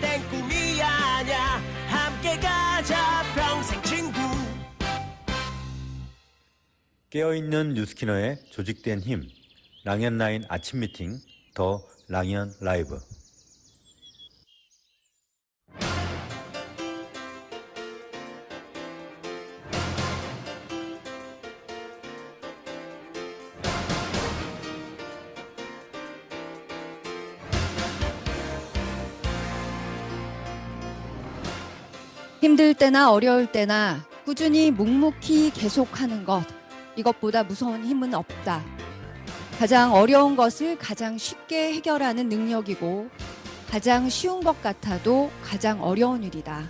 땐 꿈이 아냐. 함께 가자 평생 친구. 깨어있는 뉴스키너의 조직된 힘, 랑연라인 아침 미팅, 더 랑연 라이브. 힘들 때나 어려울 때나 꾸준히 묵묵히 계속하는 것, 이것보다 무서운 힘은 없다. 가장 어려운 것을 가장 쉽게 해결하는 능력이고 가장 쉬운 것 같아도 가장 어려운 일이다.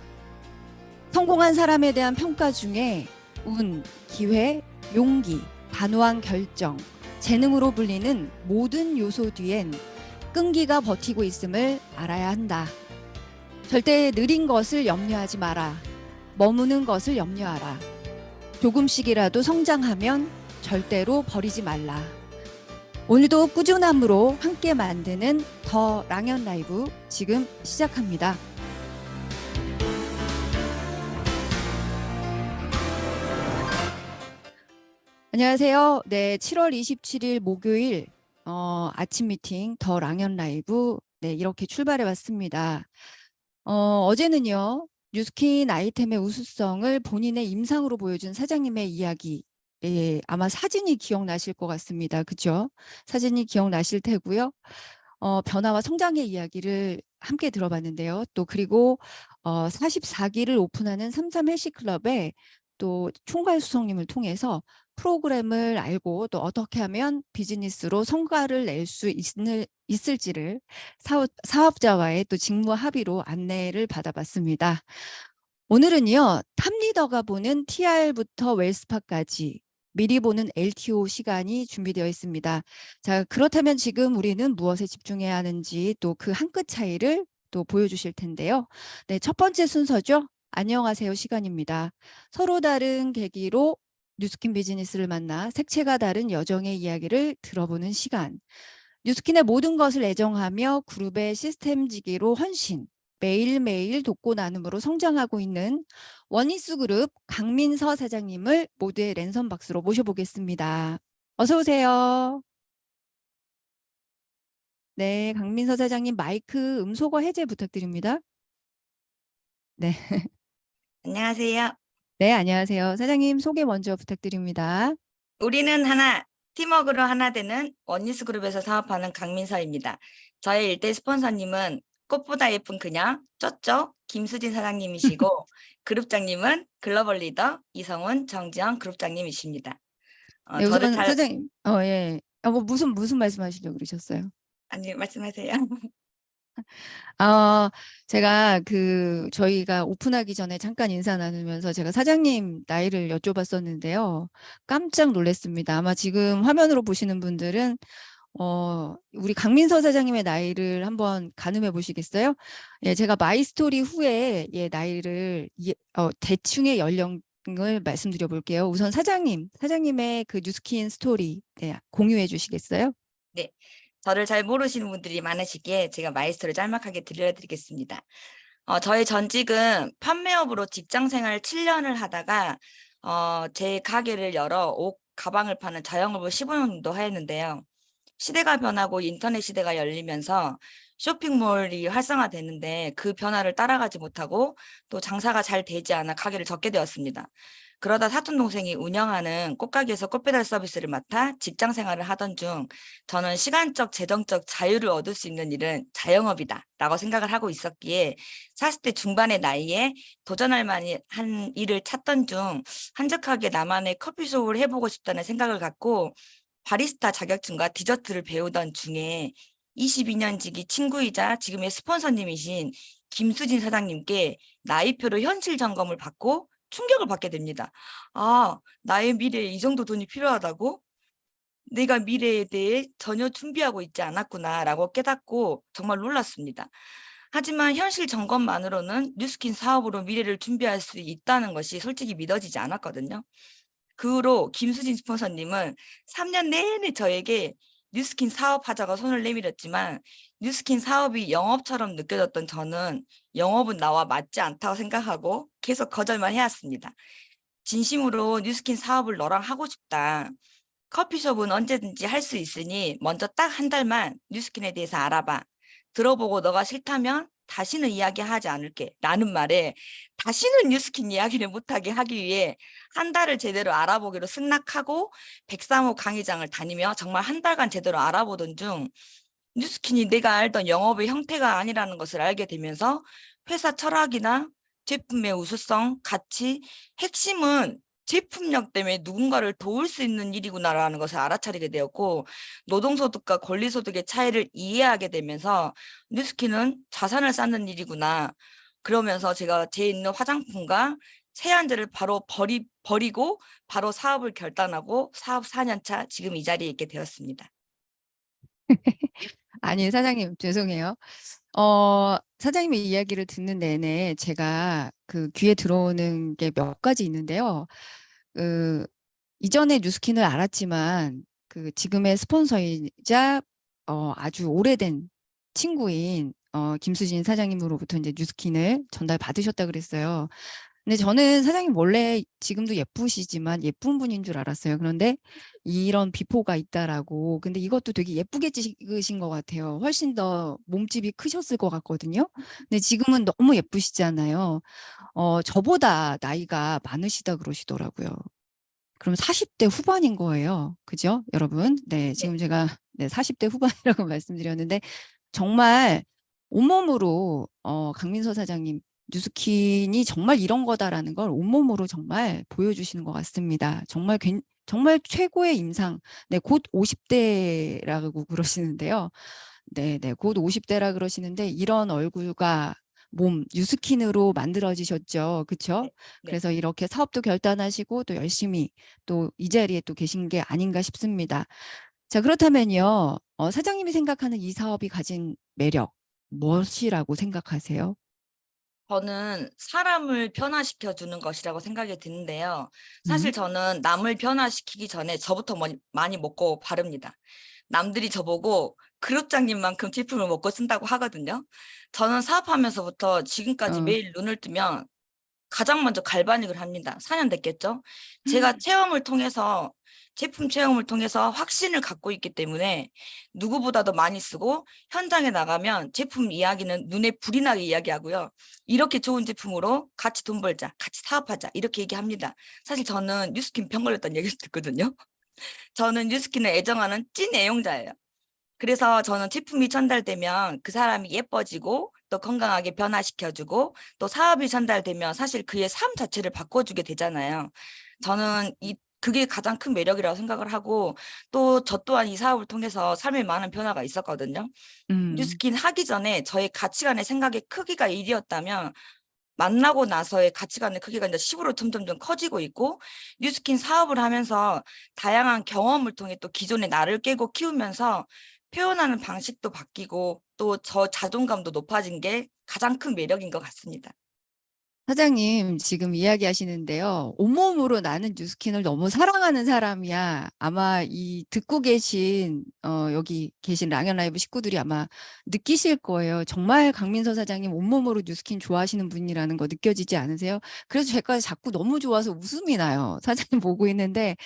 성공한 사람에 대한 평가 중에 운, 기회, 용기, 단호한 결정, 재능으로 불리는 모든 요소 뒤엔 끈기가 버티고 있음을 알아야 한다. 절대 느린 것을 염려하지 마라. 머무는 것을 염려하라. 조금씩이라도 성장하면 절대로 버리지 말라. 오늘도 꾸준함으로 함께 만드는 더 랑연 라이브 지금 시작합니다. 안녕하세요. 네, 7월 27일 목요일 아침 미팅 더 랑연 라이브 이렇게 출발해 왔습니다. 어제는요, 뉴스킨 아이템의 우수성을 본인의 임상으로 보여준 사장님의 이야기, 아마 사진이 기억나실 것 같습니다. 그죠? 사진이 기억나실 테고요. 변화와 성장의 이야기를 함께 들어봤는데요. 또 그리고 44기를 오픈하는 33 헬시클럽의 또 총괄 수석님을 통해서 프로그램을 알고 또 어떻게 하면 비즈니스로 성과를 낼 수 있을지를 사업자와의 또 직무 합의로 안내를 받아봤습니다. 오늘은요, 탑리더가 보는 TR부터 웰스파까지 미리 보는 LTO 시간이 준비되어 있습니다. 자, 그렇다면 지금 우리는 무엇에 집중해야 하는지 또 그 한 끗 차이를 또 보여주실 텐데요. 네, 첫 번째 순서죠. 안녕하세요 시간입니다. 서로 다른 계기로 뉴스킨 비즈니스를 만나 색채가 다른 여정의 이야기를 들어보는 시간. 뉴스킨의 모든 것을 애정하며 그룹의 시스템지기로 헌신, 매일매일 돕고 나눔으로 성장하고 있는 원니스 그룹 강민서 사장님을 모두의 랜선 박수로 모셔보겠습니다. 어서 오세요. 네, 강민서 사장님 마이크 음소거 해제 부탁드립니다. 네. 안녕하세요. 네, 안녕하세요. 사장님 소개 먼저 부탁드립니다. 우리는 하나, 팀워크로 하나 되는 원니스 그룹에서 사업하는 강민서입니다. 저의 일대 스폰서님은 꽃보다 예쁜 그녀, 쪼쪼 김수진 사장님이시고 그룹장님은 글로벌 리더 이성훈, 정지영 그룹장님이십니다. 네, 저를 우선 잘, 사장님, 예. 뭐 무슨 말씀하시려고 그러셨어요? 아니, 말씀하세요. 제가 저희가 오픈하기 전에 잠깐 인사 나누면서 제가 사장님 나이를 여쭤봤었는데요. 깜짝 놀랐습니다. 아마 지금 화면으로 보시는 분들은 우리 강민서 사장님의 나이를 한번 가늠해 보시겠어요? 예, 제가 마이스토리 후에 나이를 대충의 연령을 말씀드려 볼게요. 우선 사장님의 그 뉴스킨 스토리 공유해 주시겠어요? 네, 저를 잘 모르시는 분들이 많으시기에 제가 마이스터를 짤막하게 들려드리겠습니다. 저의 전직은 판매업으로 직장생활 7년을 하다가 제 가게를 열어 옷, 가방을 파는 자영업을 15년 정도 하였는데요. 시대가 변하고 인터넷 시대가 열리면서 쇼핑몰이 활성화되는데 그 변화를 따라가지 못하고 또 장사가 잘 되지 않아 가게를 접게 되었습니다. 그러다 사촌동생이 운영하는 꽃가게에서 꽃배달 서비스를 맡아 직장 생활을 하던 중 저는 시간적, 재정적 자유를 얻을 수 있는 일은 자영업이다 라고 생각을 하고 있었기에 40대 중반의 나이에 도전할 만한 일을 찾던 중 한적하게 나만의 커피숍을 해보고 싶다는 생각을 갖고 바리스타 자격증과 디저트를 배우던 중에 22년 지기 친구이자 지금의 스폰서님이신 김수진 사장님께 나이표로 현실 점검을 받고 충격을 받게 됩니다. 아, 나의 미래에 이 정도 돈이 필요하다고? 내가 미래에 대해 전혀 준비하고 있지 않았구나라고 깨닫고 정말 놀랐습니다. 하지만 현실 점검만으로는 뉴스킨 사업으로 미래를 준비할 수 있다는 것이 솔직히 믿어지지 않았거든요. 그 후로 김수진 스폰서님은 3년 내내 저에게 뉴스킨 사업하자고 손을 내밀었지만 뉴스킨 사업이 영업처럼 느껴졌던 저는 영업은 나와 맞지 않다고 생각하고 계속 거절만 해왔습니다. 진심으로 뉴스킨 사업을 너랑 하고 싶다. 커피숍은 언제든지 할 수 있으니 먼저 딱 한 달만 뉴스킨에 대해서 알아봐. 들어보고 너가 싫다면 다시는 이야기하지 않을게. 라는 말에 다시는 뉴스킨 이야기를 못하게 하기 위해 한 달을 제대로 알아보기로 승낙하고 103호 강의장을 다니며 정말 한 달간 제대로 알아보던 중 뉴스킨이 내가 알던 영업의 형태가 아니라는 것을 알게 되면서 회사 철학이나 제품의 우수성, 가치, 핵심은 제품력 때문에 누군가를 도울 수 있는 일이구나라는 것을 알아차리게 되었고 노동소득과 권리소득의 차이를 이해하게 되면서 뉴스킨은 자산을 쌓는 일이구나. 그러면서 제가 제 있는 화장품과 세안제를 바로 버리고 바로 사업을 결단하고 사업 4년차 지금 이 자리에 있게 되었습니다. 아니, 사장님, 죄송해요. 사장님의 이야기를 듣는 내내 제가 그 귀에 들어오는 게 몇 가지 있는데요. 그, 이전에 뉴스킨을 알았지만, 그 지금의 스폰서이자, 아주 오래된 친구인, 김수진 사장님으로부터 이제 뉴스킨을 전달 받으셨다 그랬어요. 근데 저는 사장님 원래 지금도 예쁘시지만 예쁜 분인 줄 알았어요. 그런데 이런 비포가 있다라고. 근데 이것도 되게 예쁘게 찍으신 것 같아요. 훨씬 더 몸집이 크셨을 것 같거든요. 근데 지금은 너무 예쁘시잖아요. 저보다 나이가 많으시다 그러시더라고요. 그럼 40대 후반인 거예요. 그죠? 여러분? 네, 지금 제가 네, 40대 후반이라고 말씀드렸는데 정말 온몸으로 강민서 사장님 뉴스킨이 정말 이런 거다라는 걸 온몸으로 정말 보여주시는 것 같습니다. 정말 최고의 임상. 네, 곧 50대라고 그러시는데요. 네, 네, 곧 50대라 그러시는데 이런 얼굴과 몸, 뉴스킨으로 만들어지셨죠. 그렇죠? 네. 그래서 이렇게 사업도 결단하시고 또 열심히 또 이 자리에 또 계신 게 아닌가 싶습니다. 자, 그렇다면요. 사장님이 생각하는 이 사업이 가진 매력, 무엇이라고 생각하세요? 저는 사람을 변화시켜 주는 것이라고 생각이 드는데요. 사실 음? 저는 남을 변화시키기 전에 저부터 많이 먹고 바릅니다. 남들이 저보고 그룹장님만큼 제품을 먹고 쓴다고 하거든요. 저는 사업하면서부터 지금까지 어, 매일 눈을 뜨면 가장 먼저 갈바닉을 합니다. 4년 됐겠죠? 제가 제품 체험을 통해서 확신을 갖고 있기 때문에 누구보다도 많이 쓰고 현장에 나가면 제품 이야기는 눈에 불이 나게 이야기하고요. 이렇게 좋은 제품으로 같이 돈 벌자, 같이 사업하자 이렇게 얘기합니다. 사실 저는 뉴스킨 병 걸렸다는 얘기를 듣거든요. 저는 뉴스킨을 애정하는 찐 애용자예요. 그래서 저는 제품이 전달되면 그 사람이 예뻐지고 또 건강하게 변화시켜주고 또 사업이 전달되면 사실 그의 삶 자체를 바꿔주게 되잖아요. 저는 그게 가장 큰 매력이라고 생각을 하고 또 저 또한 이 사업을 통해서 삶에 많은 변화가 있었거든요. 음. 뉴스킨 하기 전에 저의 가치관의 생각의 크기가 1이었다면 만나고 나서의 가치관의 크기가 이제 10으로 점점점 커지고 있고 뉴스킨 사업을 하면서 다양한 경험을 통해 또 기존의 나를 깨고 키우면서 표현하는 방식도 바뀌고 또 저 자존감도 높아진 게 가장 큰 매력인 것 같습니다. 사장님 지금 이야기하시는데요. 온몸으로 나는 뉴스킨을 너무 사랑하는 사람이야. 아마 이 듣고 계신 여기 계신 랑연 라이브 식구들이 아마 느끼실 거예요. 정말 강민서 사장님 온몸으로 뉴스킨 좋아하시는 분이라는 거 느껴지지 않으세요? 그래서 제가 자꾸 너무 좋아서 웃음이 나요. 사장님 보고 있는데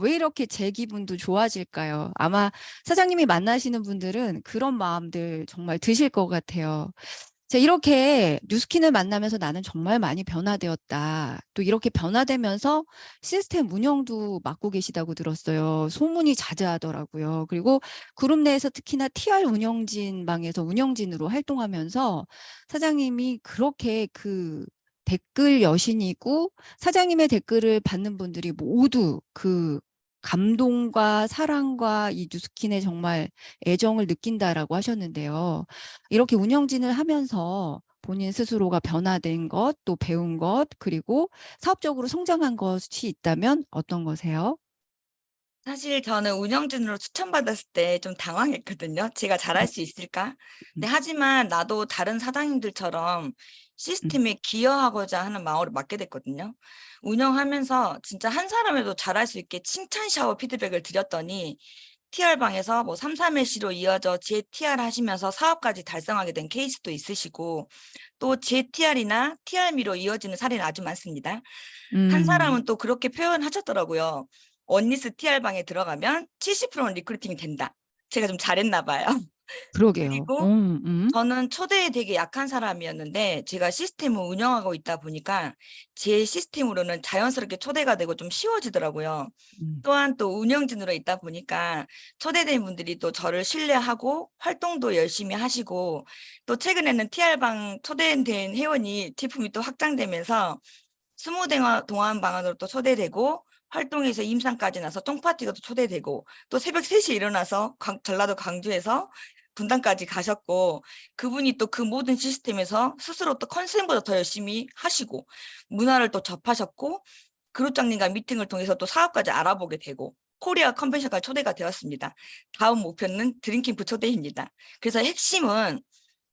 왜 이렇게 제 기분도 좋아질까요? 아마 사장님이 만나시는 분들은 그런 마음들 정말 드실 것 같아요. 자, 이렇게 뉴스킨을 만나면서 나는 정말 많이 변화되었다. 또 이렇게 변화되면서 시스템 운영도 맡고 계시다고 들었어요. 소문이 자자하더라고요. 그리고 그룹 내에서 특히나 TR 운영진 방에서 운영진으로 활동하면서 사장님이 그렇게 그 댓글 여신이고 사장님의 댓글을 받는 분들이 모두 그 감동과 사랑과 이 뉴스킨에 정말 애정을 느낀다라고 하셨는데요. 이렇게 운영진을 하면서 본인 스스로가 변화된 것, 또 배운 것, 그리고 사업적으로 성장한 것이 있다면 어떤 거세요? 사실 저는 운영진으로 추천받았을 때 좀 당황했거든요. 제가 잘할 수 있을까? 음, 하지만 나도 다른 사장님들처럼 음, 시스템에 기여하고자 하는 마음으로 맡게 됐거든요. 운영하면서 진짜 한 사람에도 잘할 수 있게 칭찬 샤워 피드백을 드렸더니 TR방에서 뭐 3, 3LC로 이어져 JTR 하시면서 사업까지 달성하게 된 케이스도 있으시고 또 JTR이나 TR미로 이어지는 사례는 아주 많습니다. 한 사람은 또 그렇게 표현하셨더라고요. 언니스 TR방에 들어가면 70%는 리크루팅이 된다. 제가 좀 잘했나 봐요. 그러게요. 그리고 저는 초대에 되게 약한 사람이었는데 제가 시스템을 운영하고 있다 보니까 제 시스템으로는 자연스럽게 초대가 되고 좀 쉬워지더라고요. 또한 또 운영진으로 있다 보니까 초대된 분들이 또 저를 신뢰하고 활동도 열심히 하시고 또 최근에는 TR방 초대된 회원이 제품이 또 확장되면서 스무동안 방안으로 또 초대되고 활동에서 임상까지 나서 쫑파티가 또 초대되고 또 새벽 3시에 일어나서 전라도 광주에서 분당까지 가셨고 그분이 또 그 모든 시스템에서 스스로 또 컨셉보다 더 열심히 하시고 문화를 또 접하셨고 그룹장님과 미팅을 통해서 또 사업까지 알아보게 되고 코리아 컨벤션까지 초대가 되었습니다. 다음 목표는 드림캠프 초대입니다. 그래서 핵심은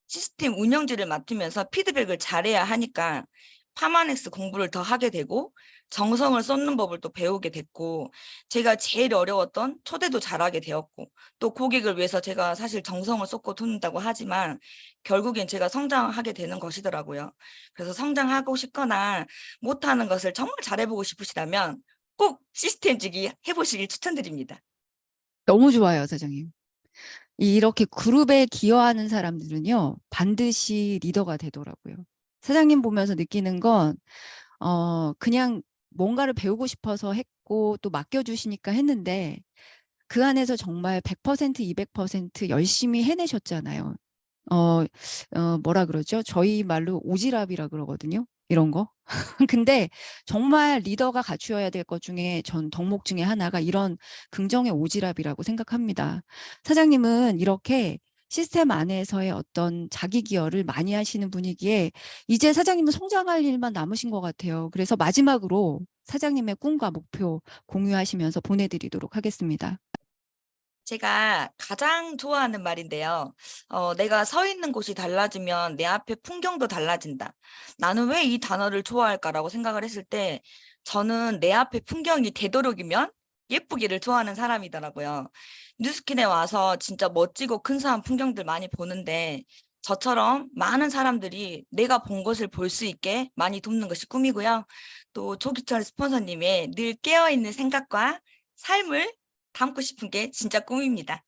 시스템 운영지를 맡으면서 피드백을 잘해야 하니까 파마넥스 공부를 더 하게 되고 정성을 쏟는 법을 또 배우게 됐고 제가 제일 어려웠던 초대도 잘하게 되었고 또 고객을 위해서 제가 사실 정성을 쏟고 돈다고 하지만 결국엔 제가 성장하게 되는 것이더라고요. 그래서 성장하고 싶거나 못하는 것을 정말 잘해보고 싶으시다면 꼭 시스템직이 해보시길 추천드립니다. 너무 좋아요, 사장님. 이렇게 그룹에 기여하는 사람들은요, 반드시 리더가 되더라고요. 사장님 보면서 느끼는 건, 그냥 뭔가를 배우고 싶어서 했고, 또 맡겨주시니까 했는데, 그 안에서 정말 100%, 200% 열심히 해내셨잖아요. 뭐라 그러죠? 저희 말로 오지랖이라 그러거든요. 이런 거. 근데 정말 리더가 갖추어야 될 것 중에 전 덕목 중에 하나가 이런 긍정의 오지랖이라고 생각합니다. 사장님은 이렇게 시스템 안에서의 어떤 자기 기여를 많이 하시는 분이기에 이제 사장님은 성장할 일만 남으신 것 같아요. 그래서 마지막으로 사장님의 꿈과 목표 공유하시면서 보내드리도록 하겠습니다. 제가 가장 좋아하는 말인데요. 내가 서 있는 곳이 달라지면 내 앞에 풍경도 달라진다. 나는 왜 이 단어를 좋아할까라고 생각을 했을 때 저는 내 앞에 풍경이 되도록이면 예쁘기를 좋아하는 사람이더라고요. 뉴스킨에 와서 진짜 멋지고 근사한 풍경들 많이 보는데 저처럼 많은 사람들이 내가 본 것을 볼 수 있게 많이 돕는 것이 꿈이고요. 또 조기철 스폰서님의 늘 깨어있는 생각과 삶을 담고 싶은 게 진짜 꿈입니다.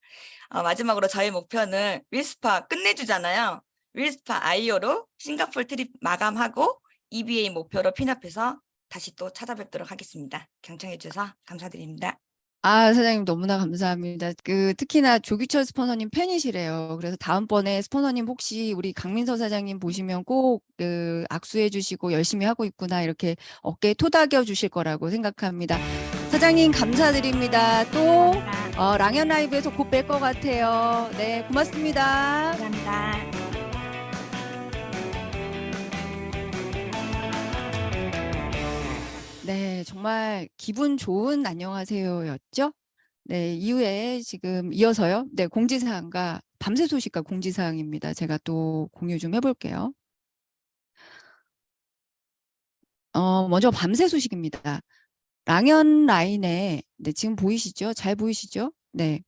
마지막으로 저의 목표는 윌스파 끝내주잖아요. 윌스파 아이오로 싱가포르 트립 마감하고 EBA 목표로 핀업해서 다시 또 찾아뵙도록 하겠습니다. 경청해 주셔서 감사드립니다. 사장님 너무나 감사합니다. 특히나 조규철 스폰서님 팬이시래요. 그래서 다음번에 스폰서님 혹시 우리 강민서 사장님 보시면 꼭 악수해 주시고 열심히 하고 있구나 이렇게 어깨에 토닥여 주실 거라고 생각합니다. 사장님 감사드립니다. 또 랑연 라이브에서 곧 뵐 것 같아요. 네, 고맙습니다. 감사합니다. 네, 정말 기분 좋은 안녕하세요였죠? 네, 이후에 지금 이어서요. 네, 공지사항과 밤새 소식과 공지사항입니다. 제가 또 공유 좀 해볼게요. 먼저 밤새 소식입니다. 랑연 라인에, 네, 지금 보이시죠? 잘 보이시죠? 네.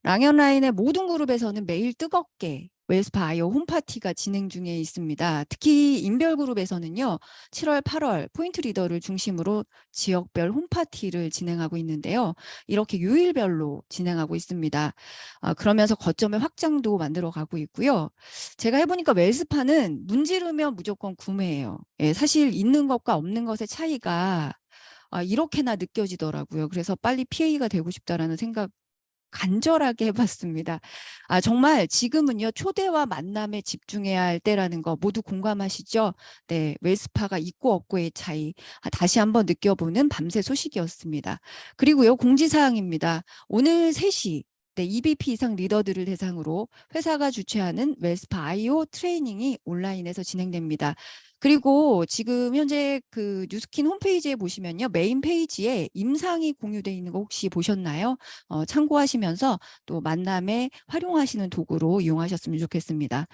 랑연 라인의 모든 그룹에서는 매일 뜨겁게 웰스파 아이오 홈파티가 진행 중에 있습니다. 특히 인별그룹에서는요. 7월, 8월 포인트 리더를 중심으로 지역별 홈파티를 진행하고 있는데요. 이렇게 요일별로 진행하고 있습니다. 그러면서 거점의 확장도 만들어가고 있고요. 제가 해보니까 웰스파는 문지르면 무조건 구매해요. 예, 사실 있는 것과 없는 것의 차이가 이렇게나 느껴지더라고요. 그래서 빨리 PA가 되고 싶다라는 생각 간절하게 해봤습니다. 정말 지금은요, 초대와 만남에 집중해야 할 때라는 거 모두 공감하시죠? 네, 웰스파가 있고 없고의 차이 다시 한번 느껴보는 밤새 소식이었습니다. 그리고요, 공지사항입니다. 오늘 3시 네, EBP 이상 리더들을 대상으로 회사가 주최하는 웰스파 아이오 트레이닝이 온라인에서 진행됩니다. 그리고 지금 현재 그 뉴스킨 홈페이지에 보시면요. 메인 페이지에 임상이 공유되어 있는 거 혹시 보셨나요? 참고하시면서 또 만남에 활용하시는 도구로 이용하셨으면 좋겠습니다.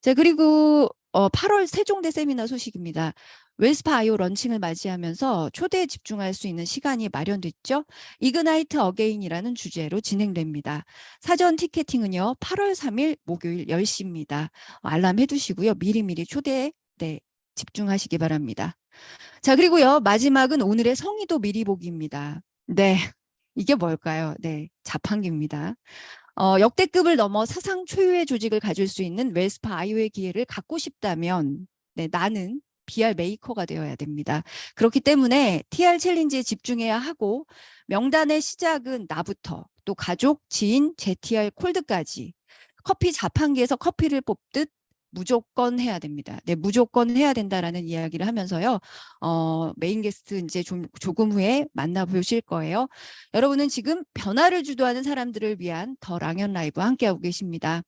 자, 그리고 8월 세종대 세미나 소식입니다. 웨스파 아이오 런칭을 맞이하면서 초대에 집중할 수 있는 시간이 마련됐죠. 이그나이트 어게인이라는 주제로 진행됩니다. 사전 티켓팅은요. 8월 3일 목요일 10시입니다. 알람 해두시고요. 미리미리 초대에 집중하시기 바랍니다. 자, 그리고요. 마지막은 오늘의 성의도 미리 보기입니다. 네, 이게 뭘까요? 네, 자판기입니다. 역대급을 넘어 사상 초유의 조직을 가질 수 있는 웨스파 아이오의 기회를 갖고 싶다면 나는 BR 메이커가 되어야 됩니다. 그렇기 때문에 TR 챌린지에 집중해야 하고 명단의 시작은 나부터 또 가족, 지인, JTR 콜드까지 커피 자판기에서 커피를 뽑듯 무조건 해야 됩니다. 네, 무조건 해야 된다라는 이야기를 하면서요. 메인 게스트 이제 조금 후에 만나보실 거예요. 여러분은 지금 변화를 주도하는 사람들을 위한 더 랑연 라이브와 함께하고 계십니다.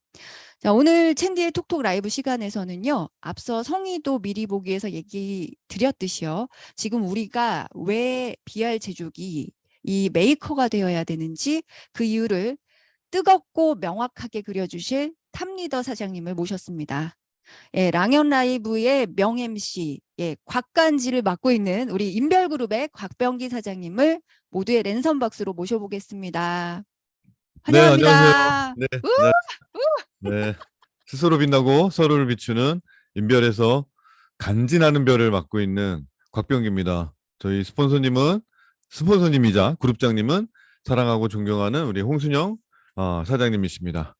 자, 오늘 챈디의 톡톡 라이브 시간에서는요. 앞서 성의도 미리 보기에서 얘기 드렸듯이요. 지금 우리가 왜 BR 제조기 이 메이커가 되어야 되는지 그 이유를 뜨겁고 명확하게 그려주실 탑리더 사장님을 모셨습니다. 예, 랑연 라이브의 명 MC, 곽간지를 맡고 있는 우리 인별그룹의 곽병기 사장님을 모두의 랜선 박수로 모셔보겠습니다. 네, 환영합니다. 안녕하세요. 네. 스스로 빛나고 서로를 비추는 인별에서 간지나는 별을 맡고 있는 곽병기입니다. 저희 스폰서님이자 그룹장님은 사랑하고 존경하는 우리 홍순영 사장님이십니다.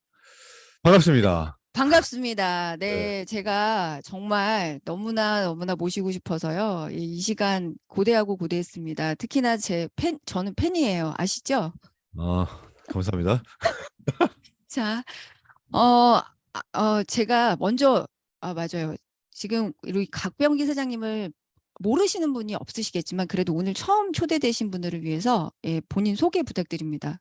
반갑습니다. 반갑습니다. 네, 제가 정말 너무나 모시고 싶어서요. 이 시간 고대하고 고대했습니다. 특히나 저는 팬이에요. 아시죠? 감사합니다. 자, 제가 먼저, 맞아요. 지금 우리 곽병기 사장님을 모르시는 분이 없으시겠지만 그래도 오늘 처음 초대되신 분들을 위해서 본인 소개 부탁드립니다.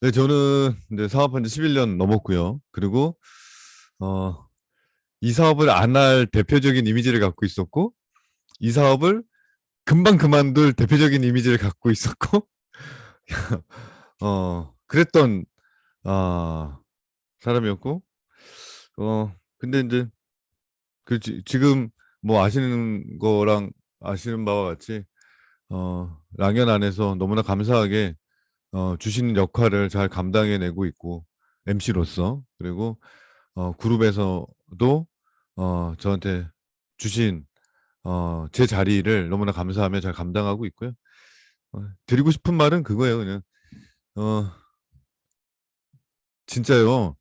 네, 저는 이제 사업한 지 11년 넘었고요. 그리고 이 사업을 안 할 대표적인 이미지를 갖고 있었고, 이 사업을 금방 그만둘 대표적인 이미지를 갖고 있었고, 그랬던 사람이었고, 근데 이제 지금 뭐 아시는 거랑 아시는 바와 같이 랑연 안에서 너무나 감사하게 주시는 역할을 잘 감당해내고 있고, MC로서, 그리고 그룹에서도 저한테 주신 제 자리를 너무나 감사하며 잘 감당하고 있고요. 드리고 싶은 말은 그거예요. 그냥 진짜요.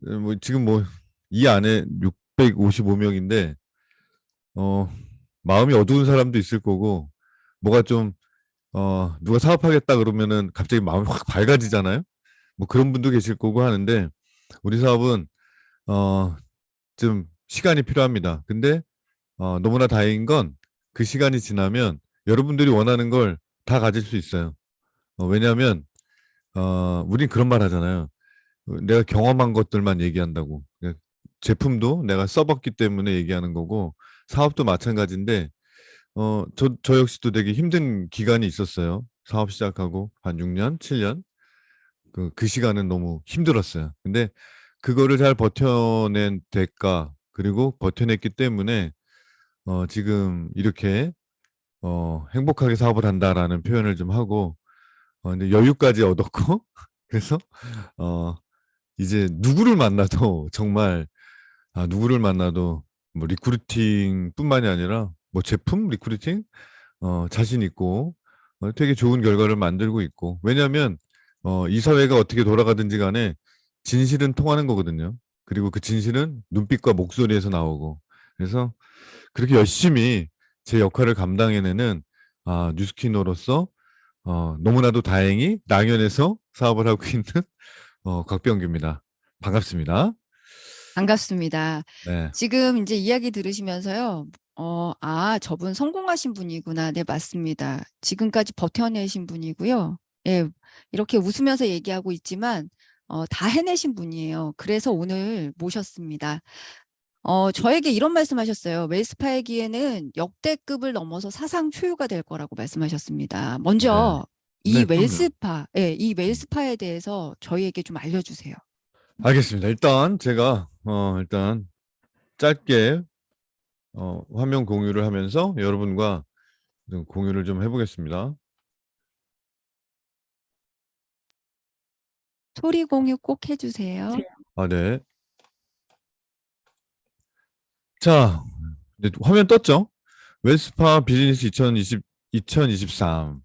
뭐 지금 뭐 이 안에 655명인데 마음이 어두운 사람도 있을 거고, 뭐가 좀 누가 사업하겠다 그러면은 갑자기 마음이 확 밝아지잖아요. 뭐 그런 분도 계실 거고 하는데, 우리 사업은 좀 시간이 필요합니다. 근데 너무나 다행인 건 그 시간이 지나면 여러분들이 원하는 걸 다 가질 수 있어요. 왜냐하면 우린 그런 말 하잖아요. 내가 경험한 것들만 얘기한다고. 제품도 내가 써봤기 때문에 얘기하는 거고, 사업도 마찬가지인데 저 역시도 되게 힘든 기간이 있었어요. 사업 시작하고 한 6년, 7년. 그 시간은 너무 힘들었어요. 근데 그거를 잘 버텨낸 대가, 그리고 버텨냈기 때문에 지금 이렇게 행복하게 사업을 한다라는 표현을 좀 하고, 근데 여유까지 얻었고, 그래서 이제 누구를 만나도 정말 누구를 만나도 뭐 리크루팅 뿐만이 아니라 뭐 제품 리크루팅 자신 있고 되게 좋은 결과를 만들고 있고, 왜냐하면 이 사회가 어떻게 돌아가든지 간에 진실은 통하는 거거든요. 그리고 그 진실은 눈빛과 목소리에서 나오고, 그래서 그렇게 열심히 제 역할을 감당해내는 뉴스키노로서 너무나도 다행히 랑연에서 사업을 하고 있는 곽병규입니다. 반갑습니다. 반갑습니다. 네. 지금 이제 이야기 들으시면서요. 저분 성공하신 분이구나. 네, 맞습니다. 지금까지 버텨내신 분이고요. 예, 이렇게 웃으면서 얘기하고 있지만 다 해내신 분이에요. 그래서 오늘 모셨습니다. 저에게 이런 말씀하셨어요. 웰스파이기에는 역대급을 넘어서 사상 초유가 될 거라고 말씀하셨습니다. 먼저 이 그럼요. 이 웰스파에 대해서 저희에게 좀 알려주세요. 알겠습니다. 일단 제가 일단 짧게 화면 공유를 하면서 여러분과 좀 공유를 좀 해보겠습니다. 소리 공유 꼭 해주세요. 아, 네. 자, 이제 화면 떴죠? 웨스파 비즈니스 2023.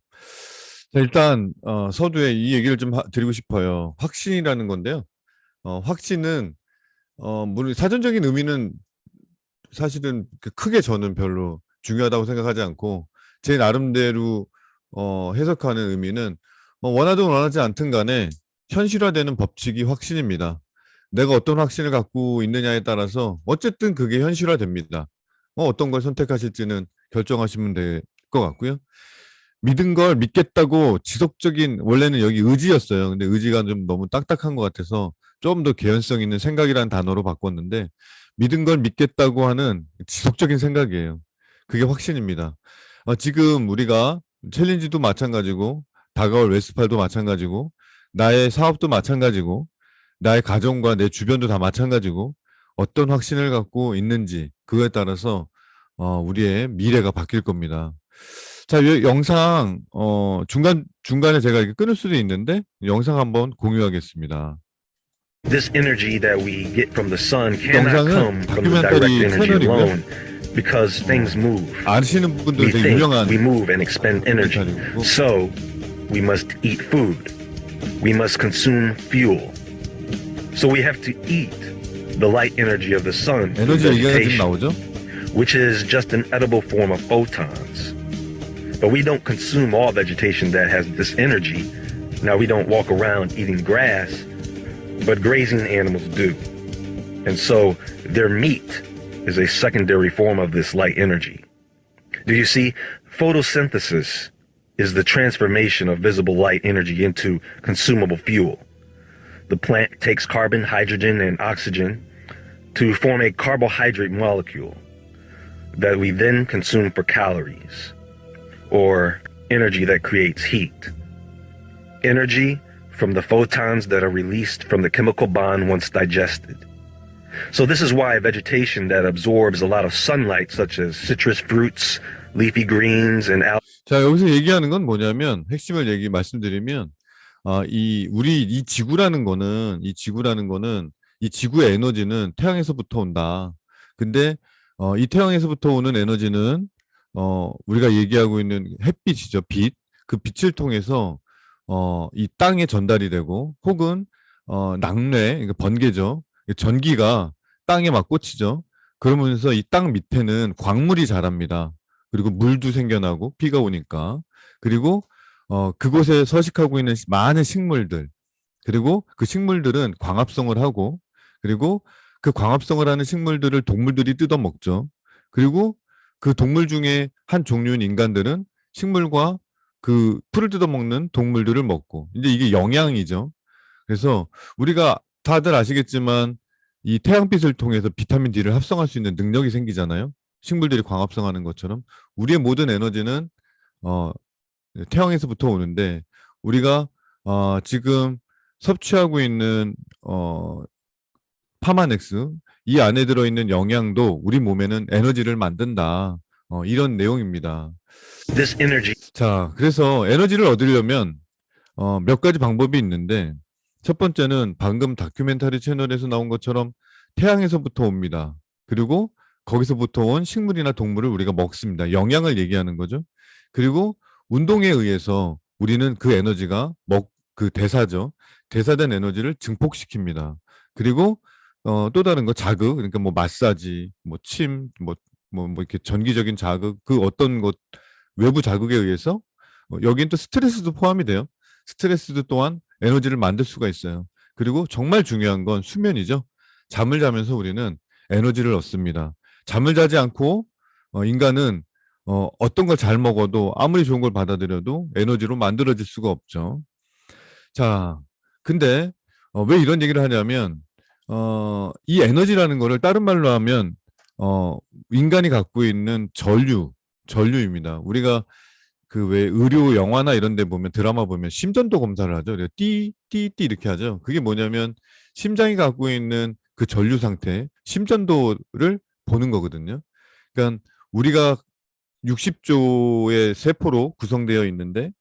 자, 일단 서두에 이 얘기를 좀 드리고 싶어요. 확신이라는 건데요. 확신은 물론 사전적인 의미는 사실은 크게 저는 별로 중요하다고 생각하지 않고 제 나름대로 해석하는 의미는 원하든 원하지 않든 간에 현실화되는 법칙이 확신입니다. 내가 어떤 확신을 갖고 있느냐에 따라서 어쨌든 그게 현실화됩니다. 어떤 걸 선택하실지는 결정하시면 될 것 같고요. 믿은 걸 믿겠다고 지속적인 원래는 여기 의지였어요. 근데 의지가 좀 너무 딱딱한 것 같아서 좀 더 개연성 있는 생각이라는 단어로 바꿨는데 믿은 걸 믿겠다고 하는 지속적인 생각이에요. 그게 확신입니다. 지금 우리가 챌린지도 마찬가지고 다가올 웨스팔도 마찬가지고 나의 사업도 마찬가지고 나의 가정과 내 주변도 다 마찬가지고 어떤 확신을 갖고 있는지 그거에 따라서 우리의 미래가 바뀔 겁니다. 자, 이 영상 중간에 제가 이렇게 끊을 수도 있는데 영상 한번 공유하겠습니다. This energy that we get from the sun cannot 영상은 come from the direct 다큐멘터리 energy 채널이고요. alone because things move. 아시는 분들 We 되게 think, 유명한 we move and expend energy. 다큐멘터리고 So, we must eat food. We must consume fuel. So we have to eat the light energy of the sun through 에너지 얘기가 지금 vegetation, 나오죠? which is just an edible form of photons. But we don't consume all vegetation that has this energy. Now, we don't walk around eating grass, but grazing animals do. And so their meat is a secondary form of this light energy. Do you see? Photosynthesis is the transformation of visible light energy into consumable fuel. The plant takes carbon, hydrogen, and oxygen to form a carbohydrate molecule that we then consume for calories, or energy that creates heat. Energy from the photons that are released from the chemical bond once digested. So this is why vegetation that absorbs a lot of sunlight, such as citrus fruits, leafy greens, and 자, 여기서 얘기하는 건 뭐냐면 핵심을 말씀드리면 이 지구라는 거는 이 지구의 에너지는 태양에서부터 온다. 근데 이 태양에서부터 오는 에너지는 우리가 얘기하고 있는 햇빛이죠. 빛. 그 빛을 통해서 이 땅에 전달이 되고 혹은 낙뢰, 그러니까 번개죠. 전기가 땅에 막 꽂히죠. 그러면서 이 땅 밑에는 광물이 자랍니다. 그리고 물도 생겨나고 비가 오니까. 그리고 그곳에 서식하고 있는 많은 식물들. 그리고 그 식물들은 광합성을 하고 그리고 그 광합성을 하는 식물들을 동물들이 뜯어먹죠. 그리고 그 동물 중에 한 종류인 인간들은 식물과 그 풀을 뜯어먹는 동물들을 먹고 이제 이게 영양이죠. 그래서 우리가 다들 아시겠지만 이 태양빛을 통해서 비타민 D를 합성할 수 있는 능력이 생기잖아요. 식물들이 광합성하는 것처럼 우리의 모든 에너지는 태양에서부터 오는데 우리가 지금 섭취하고 있는 파마넥스 이 안에 들어있는 영양도 우리 몸에는 에너지를 만든다. 이런 내용입니다. this energy. 자, 그래서 에너지를 얻으려면 몇 가지 방법이 있는데 첫 번째는 방금 다큐멘터리 채널에서 나온 것처럼 태양에서부터 옵니다. 그리고 거기서부터 온 식물이나 동물을 우리가 먹습니다. 영양을 얘기하는 거죠. 그리고 운동에 의해서 우리는 그 에너지가 그 대사죠. 대사된 에너지를 증폭시킵니다. 그리고 또 다른 거 자극, 그러니까 뭐 마사지, 뭐 침, 뭐 이렇게 전기적인 자극, 그 어떤 것 외부 자극에 의해서 여긴 또 스트레스도 포함이 돼요. 스트레스도 또한 에너지를 만들 수가 있어요. 그리고 정말 중요한 건 수면이죠. 잠을 자면서 우리는 에너지를 얻습니다. 잠을 자지 않고 인간은 어떤 걸 잘 먹어도 아무리 좋은 걸 받아들여도 에너지로 만들어질 수가 없죠. 자, 근데 왜 이런 얘기를 하냐면 이 에너지라는 거를 다른 말로 하면 인간이 갖고 있는 전류입니다. 우리가 그 왜 의료 영화나 이런 데 보면 드라마 보면 심전도 검사를 하죠. 띠 이렇게 하죠. 그게 뭐냐면 심장이 갖고 있는 그 전류 상태, 심전도를 보는 거거든요. 그러니까 우리가 60조의 세포로 구성되어 있는데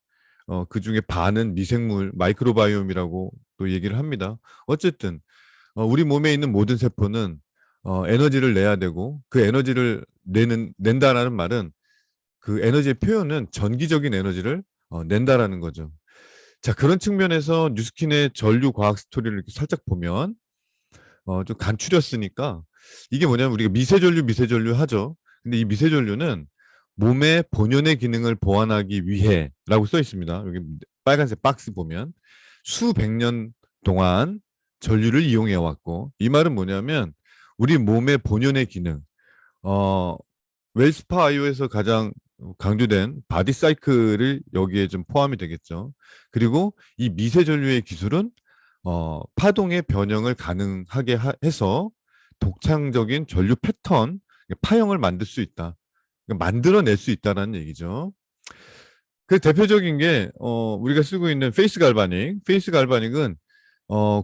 그 중에 반은 미생물, 마이크로바이옴이라고 또 얘기를 합니다. 어쨌든 우리 몸에 있는 모든 세포는 에너지를 내야 되고 그 에너지를 낸다라는 말은 그 에너지의 표현은 전기적인 에너지를 낸다라는 거죠. 자, 그런 측면에서 뉴스킨의 전류 과학 스토리를 이렇게 살짝 보면 좀 간추렸으니까 이게 뭐냐면 우리가 미세전류 하죠. 근데 이 미세전류는 몸의 본연의 기능을 보완하기 위해라고 써 있습니다. 여기 빨간색 박스 보면 수백 년 동안 전류를 이용해 왔고, 이 말은 뭐냐면 우리 몸의 본연의 기능, 웰스파 아이오에서 가장 강조된 바디 사이클을 여기에 좀 포함이 되겠죠. 그리고 이 미세전류의 기술은 파동의 변형을 가능하게 해서 독창적인 전류 패턴, 파형을 만들 수 있다. 만들어낼 수 있다는 얘기죠. 그 대표적인 게 우리가 쓰고 있는 페이스 갈바닉. 페이스 갈바닉은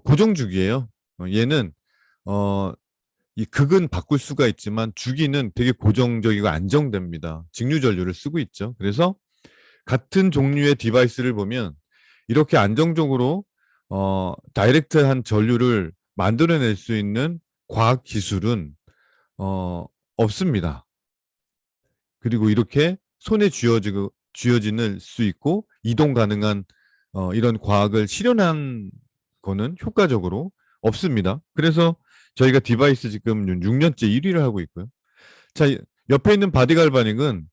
고정주기예요. 얘는 이 극은 바꿀 수가 있지만 주기는 되게 고정적이고 안정됩니다. 직류 전류를 쓰고 있죠. 그래서 같은 종류의 디바이스를 보면 이렇게 안정적으로 다이렉트한 전류를 만들어낼 수 있는 과학 기술은 없습니다. 그리고 이렇게 손에 쥐어지는 수 있고 이동 가능한 이런 과학을 실현한 거는 효과적으로 없습니다. 그래서 저희가 디바이스 지금 6년째 1위를 하고 있고요. 자, 옆에 있는 바디 갈바닉은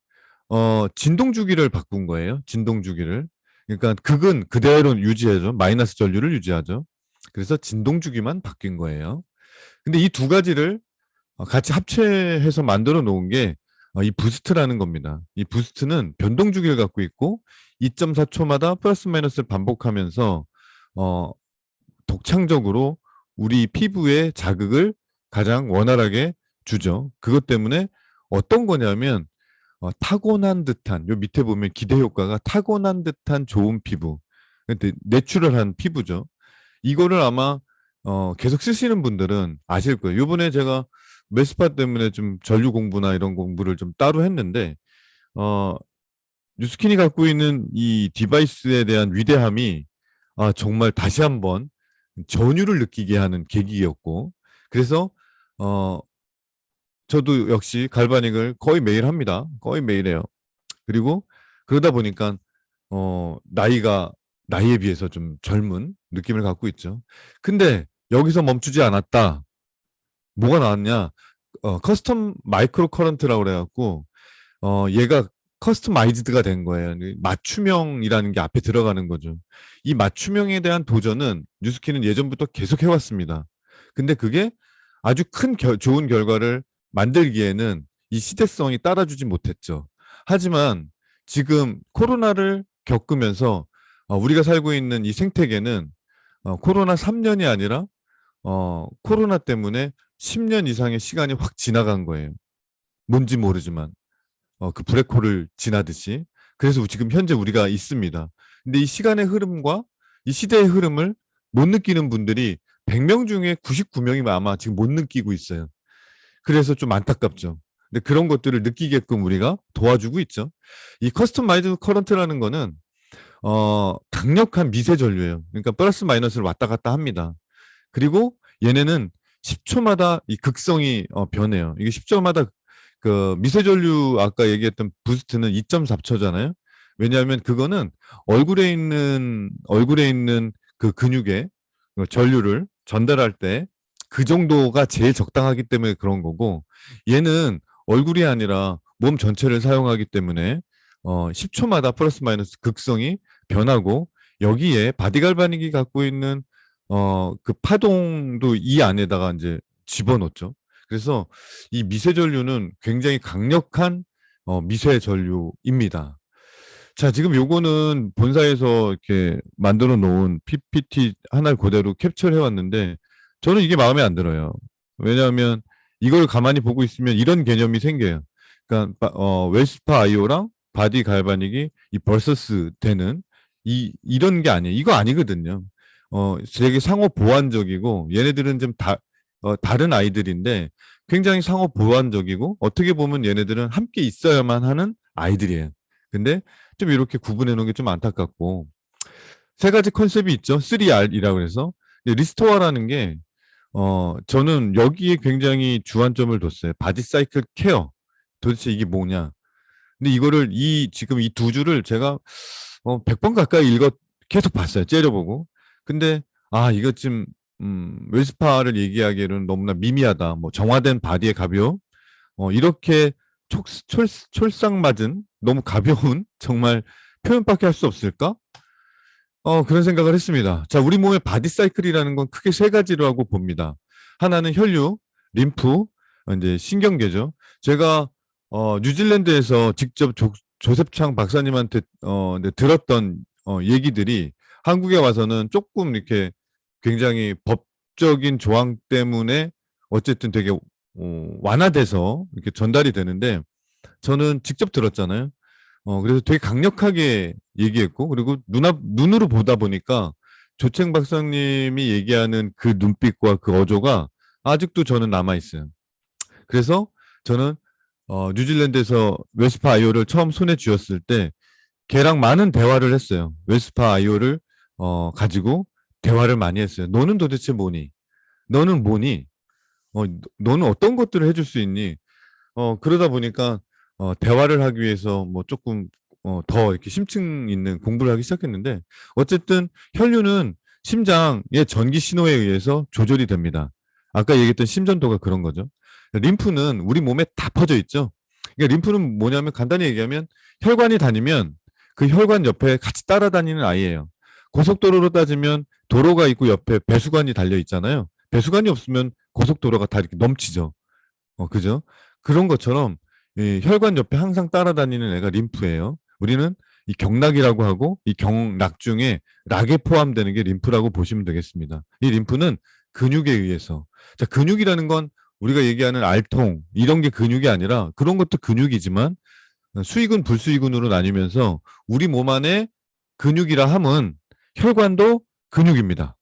진동 주기를 바꾼 거예요. 진동 주기를. 그러니까 극은 그대로 유지하죠. 마이너스 전류를 유지하죠. 그래서 진동 주기만 바뀐 거예요. 근데 이 두 가지를 같이 합체해서 만들어 놓은 게 이 부스트라는 겁니다. 이 부스트는 변동 주기를 갖고 있고 2.4초마다 플러스 마이너스를 반복하면서 독창적으로 우리 피부에 자극을 가장 원활하게 주죠. 그것 때문에 어떤 거냐면 타고난 듯한, 요 밑에 보면 기대 효과가 타고난 듯한 좋은 피부, 내추럴한 피부죠. 이거를 아마 계속 쓰시는 분들은 아실 거예요. 요번에 제가 메스파 때문에 좀 전류 공부나 이런 공부를 좀 따로 했는데 뉴스킨이 갖고 있는 이 디바이스에 대한 위대함이 정말 다시 한번 전율을 느끼게 하는 계기였고, 그래서 저도 역시 갈바닉을 거의 매일 합니다. 거의 매일 해요. 그리고 그러다 보니까 나이에 비해서 좀 젊은 느낌을 갖고 있죠. 근데 여기서 멈추지 않았다. 뭐가 나왔냐? 커스텀 마이크로 커런트라고 그래갖고 얘가 커스터마이즈드가 된 거예요. 맞춤형이라는 게 앞에 들어가는 거죠. 이 맞춤형에 대한 도전은 뉴스킨은 예전부터 계속 해왔습니다. 근데 그게 아주 큰 좋은 결과를 만들기에는 이 시대성이 따라주지 못했죠. 하지만 지금 코로나를 겪으면서 우리가 살고 있는 이 생태계는 코로나 3년이 아니라 코로나 때문에 10년 이상의 시간이 확 지나간 거예요. 뭔지 모르지만. 그 블랙홀을 지나듯이. 그래서 지금 현재 우리가 있습니다. 근데 이 시간의 흐름과 이 시대의 흐름을 못 느끼는 분들이 100명 중에 99명이 아마 지금 못 느끼고 있어요. 그래서 좀 안타깝죠. 근데 그런 것들을 느끼게끔 우리가 도와주고 있죠. 이 커스터마이즈 커런트라는 거는 강력한 미세 전류예요. 그러니까 플러스 마이너스를 왔다 갔다 합니다. 그리고 얘네는 10초마다 이 극성이 변해요. 이게 10초마다 그 미세전류 아까 얘기했던 부스트는 2.4초잖아요. 왜냐하면 그거는 얼굴에 있는 그 근육에 전류를 전달할 때 그 정도가 제일 적당하기 때문에 그런 거고, 얘는 얼굴이 아니라 몸 전체를 사용하기 때문에 10초마다 플러스 마이너스 극성이 변하고, 여기에 바디갈바닉이 갖고 있는 그 파동도 이 안에다가 이제 집어넣죠. 그래서 이 미세전류는 굉장히 강력한 미세전류입니다. 자, 지금 요거는 본사에서 이렇게 만들어 놓은 PPT 하나를 그대로 캡처를 해왔는데 저는 이게 마음에 안 들어요. 왜냐하면 이걸 가만히 보고 있으면 이런 개념이 생겨요. 그러니까 웰스파 아이오랑 바디 갈바닉이 이 벌서스 되는 이런 게 아니에요. 이거 아니거든요. 되게 상호 보완적이고 얘네들은 좀 다른 아이들인데 굉장히 상호 보완적이고 어떻게 보면 얘네들은 함께 있어야만 하는 아이들이에요. 근데 좀 이렇게 구분해 놓은 게 좀 안타깝고 세 가지 컨셉이 있죠. 3R이라고 해서 리스토어라는 게 저는 여기에 굉장히 주안점을 뒀어요. 바디 사이클 케어. 도대체 이게 뭐냐? 근데 이거를 지금 이 두 줄을 제가 100번 가까이 계속 봤어요. 째려보고. 근데 이거 좀 웰스파를 얘기하기에는 너무나 미미하다. 뭐 정화된 바디의 가벼움. 이렇게 촐싹맞은 너무 가벼운 정말 표현밖에 할 수 없을까? 그런 생각을 했습니다. 자, 우리 몸의 바디 사이클이라는 건 크게 세 가지라고 봅니다. 하나는 혈류, 림프, 이제 신경계죠. 제가 뉴질랜드에서 직접 조셉창 박사님한테 네, 들었던 얘기들이 한국에 와서는 조금 이렇게 굉장히 법적인 조항 때문에 어쨌든 되게 완화돼서 이렇게 전달이 되는데 저는 직접 들었잖아요. 그래서 되게 강력하게 얘기했고, 그리고 눈으로 보다 보니까 조책 박사님이 얘기하는 그 눈빛과 그 어조가 아직도 저는 남아있어요. 그래서 저는, 뉴질랜드에서 웰스파 아이오를 처음 손에 쥐었을 때 걔랑 많은 대화를 했어요. 웰스파 아이오를, 가지고 대화를 많이 했어요. 너는 도대체 뭐니? 너는 뭐니? 너는 어떤 것들을 해줄 수 있니? 그러다 보니까 대화를 하기 위해서 뭐 조금 더 이렇게 심층 있는 공부를 하기 시작했는데 어쨌든 혈류는 심장의 전기 신호에 의해서 조절이 됩니다. 아까 얘기했던 심전도가 그런 거죠. 림프는 우리 몸에 다 퍼져 있죠. 그러니까 림프는 뭐냐면 간단히 얘기하면 혈관이 다니면 그 혈관 옆에 같이 따라다니는 아이예요. 고속도로로 따지면 도로가 있고 옆에 배수관이 달려 있잖아요. 배수관이 없으면 고속도로가 다 이렇게 넘치죠. 그죠? 그런 것처럼 혈관 옆에 항상 따라다니는 애가 림프예요. 우리는 이 경락이라고 하고 이 경락 중에 락에 포함되는 게 림프라고 보시면 되겠습니다. 이 림프는 근육에 의해서 자 근육이라는 건 우리가 얘기하는 알통 이런 게 근육이 아니라 그런 것도 근육이지만 수익은 불수익은으로 나뉘면서 우리 몸 안에 근육이라 함은 혈관도 근육입니다.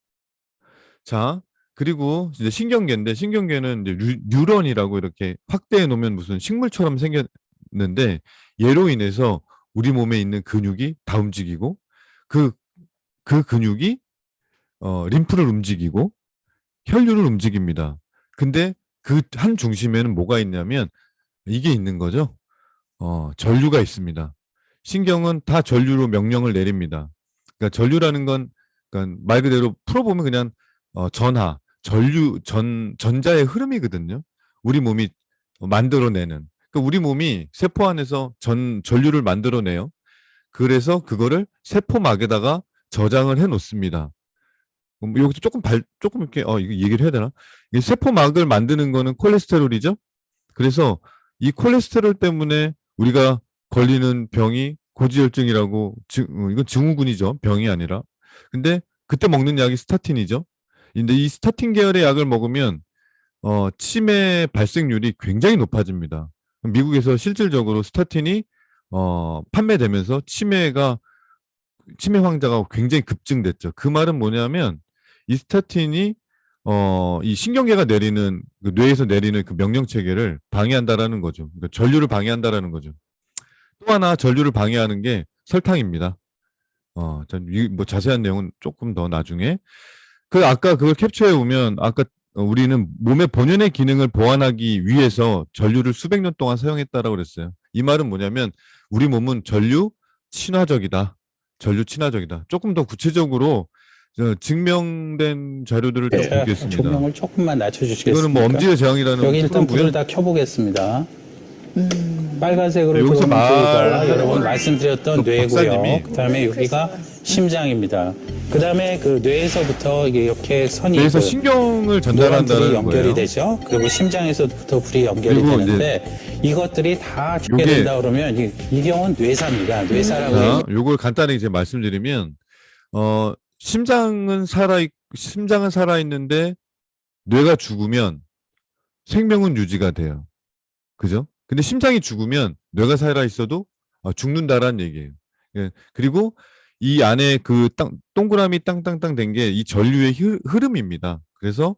자 그리고 이제 신경계인데 신경계는 이제 뉴런이라고 이렇게 확대해 놓으면 무슨 식물처럼 생겼는데 얘로 인해서 우리 몸에 있는 근육이 다 움직이고 그 근육이 림프를 움직이고 혈류를 움직입니다. 근데 그 한 중심에는 뭐가 있냐면 이게 있는 거죠. 전류가 있습니다. 신경은 다 전류로 명령을 내립니다. 그러니까 전류라는 건 그러니까 말 그대로 풀어보면 그냥 전자의 흐름이거든요. 우리 몸이 만들어내는. 그러니까 우리 몸이 세포 안에서 전류를 만들어내요. 그래서 그거를 세포막에다가 저장을 해 놓습니다. 여기서 조금 이렇게, 이거 얘기를 해야 되나? 이 세포막을 만드는 거는 콜레스테롤이죠? 그래서 이 콜레스테롤 때문에 우리가 걸리는 병이 고지혈증이라고, 이건 증후군이죠. 병이 아니라. 근데 그때 먹는 약이 스타틴이죠. 근데 이 스타틴 계열의 약을 먹으면 치매 발생률이 굉장히 높아집니다. 미국에서 실질적으로 스타틴이 판매되면서 치매 환자가 굉장히 급증됐죠. 그 말은 뭐냐면 이 스타틴이 이 신경계가 내리는 뇌에서 내리는 그 명령 체계를 방해한다라는 거죠. 그러니까 전류를 방해한다라는 거죠. 또 하나 전류를 방해하는 게 설탕입니다. 뭐 자세한 내용은 조금 더 나중에. 아까 그걸 캡처해 오면 아까 우리는 몸의 본연의 기능을 보완하기 위해서 전류를 수백 년 동안 사용했다라고 그랬어요. 이 말은 뭐냐면 우리 몸은 전류 친화적이다. 전류 친화적이다. 조금 더 구체적으로 증명된 자료들을 좀 보겠습니다. 조명을 조금만 낮춰주시겠습니까? 이거는 뭐 엄지의 제왕이라는 여기 일단 프로고요. 불을 다 켜보겠습니다. 빨간색으로 여기서 들어오는 부위가 말을 여러분 말씀드렸던 그 뇌고요. 박사님이 그다음에 여기가 심장입니다. 그다음에 그 뇌에서부터 이게 이렇게 선이 뇌에서 그 신경을 노란 불이 전달한다는 연결이 거예요. 되죠. 그리고 심장에서부터 불이 연결이 그리고 되는데 이것들이 다 죽게 요게- 된다 그러면 이 경우는 뇌사입니다. 뇌사라고 자, 요걸 간단히 이제 말씀드리면 심장은 살아있는데 뇌가 죽으면 생명은 유지가 돼요. 그죠? 근데 심장이 죽으면 뇌가 살아있어도 죽는다라는 얘기예요. 예. 그리고 이 안에 그 동그라미 땅땅땅 된 게 이 전류의 흐름입니다. 그래서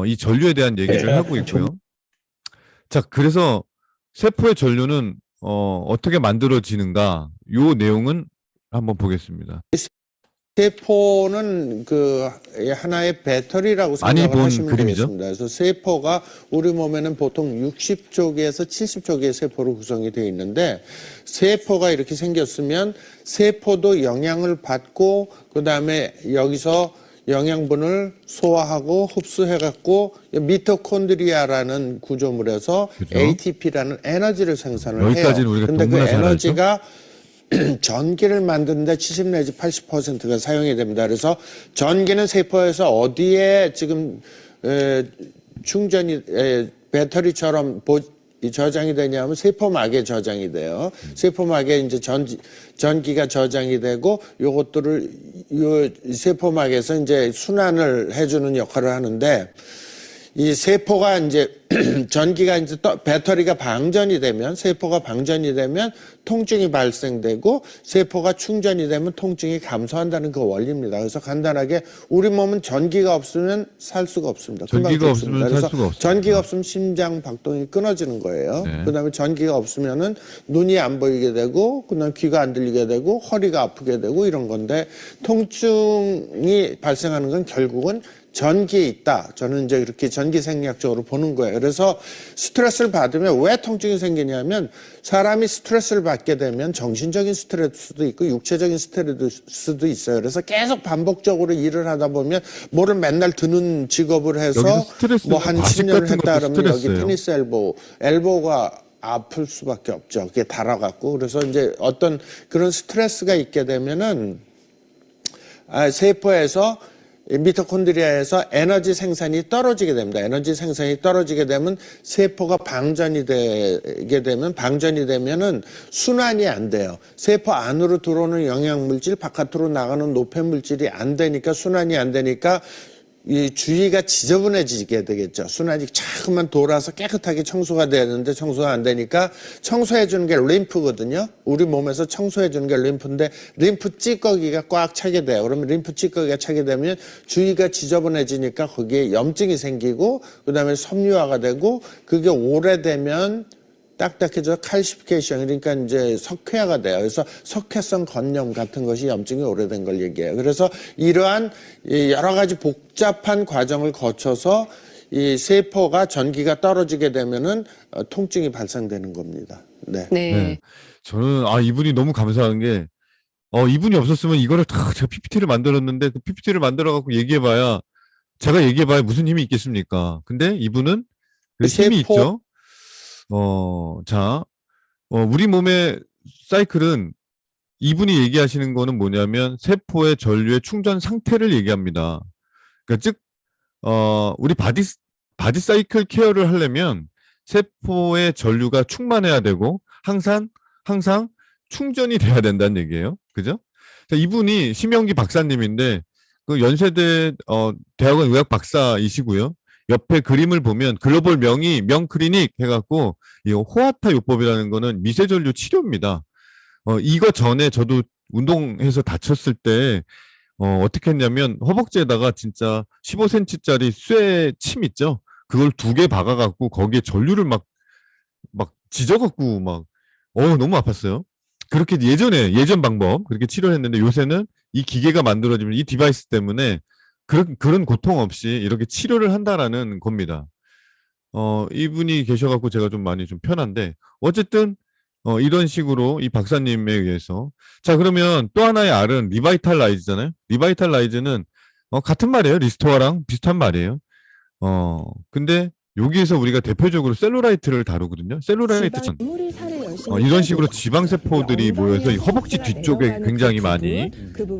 이 전류에 대한 얘기를 하고 있고요. 자, 그래서 세포의 전류는 어떻게 만들어지는가? 요 내용은 한번 보겠습니다. 세포는 그 하나의 배터리라고 많이 생각을 본 하시면 그림이죠? 되겠습니다. 그래서 세포가 우리 몸에는 보통 60쪽에서 70쪽의 세포로 구성이 되어 있는데 세포가 이렇게 생겼으면 세포도 영향을 받고 그다음에 여기서 영양분을 소화하고 흡수해갖고 미토콘드리아라는 구조물에서 그죠? ATP라는 에너지를 생산을 해요. 여기까지는 우리가 근데 그 너무나 잘 알죠? 에너지가 전기를 만드는데 70 내지 80%가 사용이 됩니다. 그래서 전기는 세포에서 어디에 지금 충전이 배터리처럼 저장이 되냐면 세포막에 저장이 돼요. 세포막에 이제 전기가 저장이 되고 요것들을 요 세포막에서 이제 순환을 해주는 역할을 하는데 이 세포가 이제 전기가 이제 배터리가 방전이 되면 세포가 방전이 되면 통증이 발생되고 세포가 충전이 되면 통증이 감소한다는 그 원리입니다. 그래서 간단하게 우리 몸은 전기가 없으면 살 수가 없습니다. 전기가 없으면 살 그래서 수가 없습니다. 전기가 없으면 심장 박동이 끊어지는 거예요. 네. 그다음에 전기가 없으면은 눈이 안 보이게 되고 그다음 귀가 안 들리게 되고 허리가 아프게 되고 이런 건데 통증이 발생하는 건 결국은 전기에 있다. 저는 이제 이렇게 전기 생리학적으로 보는 거예요. 그래서 스트레스를 받으면 왜 통증이 생기냐면 사람이 스트레스를 받게 되면 정신적인 스트레스도 있고 육체적인 스트레스도 있어요. 그래서 계속 반복적으로 일을 하다 보면 뭐를 맨날 드는 직업을 해서 여기서 스트레스는 뭐 한 과식 10년을 같은 했다 것도 그러면 여기 스트레스예요. 테니스 엘보가 아플 수밖에 없죠. 그게 달아갖고. 그래서 이제 어떤 그런 스트레스가 있게 되면은 세포에서 미토콘드리아에서 에너지 생산이 떨어지게 됩니다. 에너지 생산이 떨어지게 되면 세포가 방전이 되면은 순환이 안 돼요. 세포 안으로 들어오는 영양물질, 바깥으로 나가는 노폐물질이 안 되니까 순환이 안 되니까 이 주위가 지저분해지게 되겠죠. 순환이 자꾸만 돌아서 깨끗하게 청소가 되는데 청소가 안 되니까 청소해 주는 게 림프거든요. 우리 몸에서 청소해 주는 게 림프인데 림프 찌꺼기가 꽉 차게 돼요. 그러면 림프 찌꺼기가 차게 되면 주위가 지저분해지니까 거기에 염증이 생기고 그다음에 섬유화가 되고 그게 오래되면 딱딱해져 칼시피케이션 그러니까 이제 석회화가 돼요. 그래서 석회성 건염 같은 것이 염증이 오래된 걸 얘기해요. 그래서 이러한 여러 가지 복잡한 과정을 거쳐서 이 세포가 전기가 떨어지게 되면은 통증이 발생되는 겁니다. 네. 네. 저는 이분이 너무 감사한 게 이분이 없었으면 이거를 다 제가 PPT를 만들었는데 그 PPT를 만들어 갖고 제가 얘기해봐야 무슨 힘이 있겠습니까? 근데 이분은 그 힘이 세포- 있죠. 우리 몸의 사이클은 이분이 얘기하시는 거는 뭐냐면 세포의 전류의 충전 상태를 얘기합니다. 그러니까 즉, 우리 바디 사이클 케어를 하려면 세포의 전류가 충만해야 되고 항상 충전이 돼야 된다는 얘기예요. 그죠? 자, 이분이 심영기 박사님인데 그 연세대 대학원 의학 박사이시고요. 옆에 그림을 보면 글로벌 명클리닉 해갖고 이 호아타 요법이라는 거는 미세전류 치료입니다. 이거 전에 저도 운동해서 다쳤을 때 어떻게 했냐면 허벅지에다가 진짜 15cm짜리 쇠침 있죠. 그걸 2개 박아갖고 거기에 전류를 막 지져갖고 너무 아팠어요. 그렇게 예전 방법 그렇게 치료했는데 요새는 이 기계가 만들어지면 이 디바이스 때문에 그런 고통 없이 이렇게 치료를 한다라는 겁니다. 이분이 계셔갖고 제가 좀 많이 좀 편한데, 어쨌든, 이런 식으로 이 박사님에 의해서. 자, 그러면 또 하나의 R은 리바이탈라이즈잖아요. 리바이탈라이즈는, 같은 말이에요. 리스토어랑 비슷한 말이에요. 근데 여기에서 우리가 대표적으로 셀룰라이트를 다루거든요. 셀룰라이트는 이런 식으로 지방세포들이 모여서 이 허벅지 뒤쪽에 굉장히 많이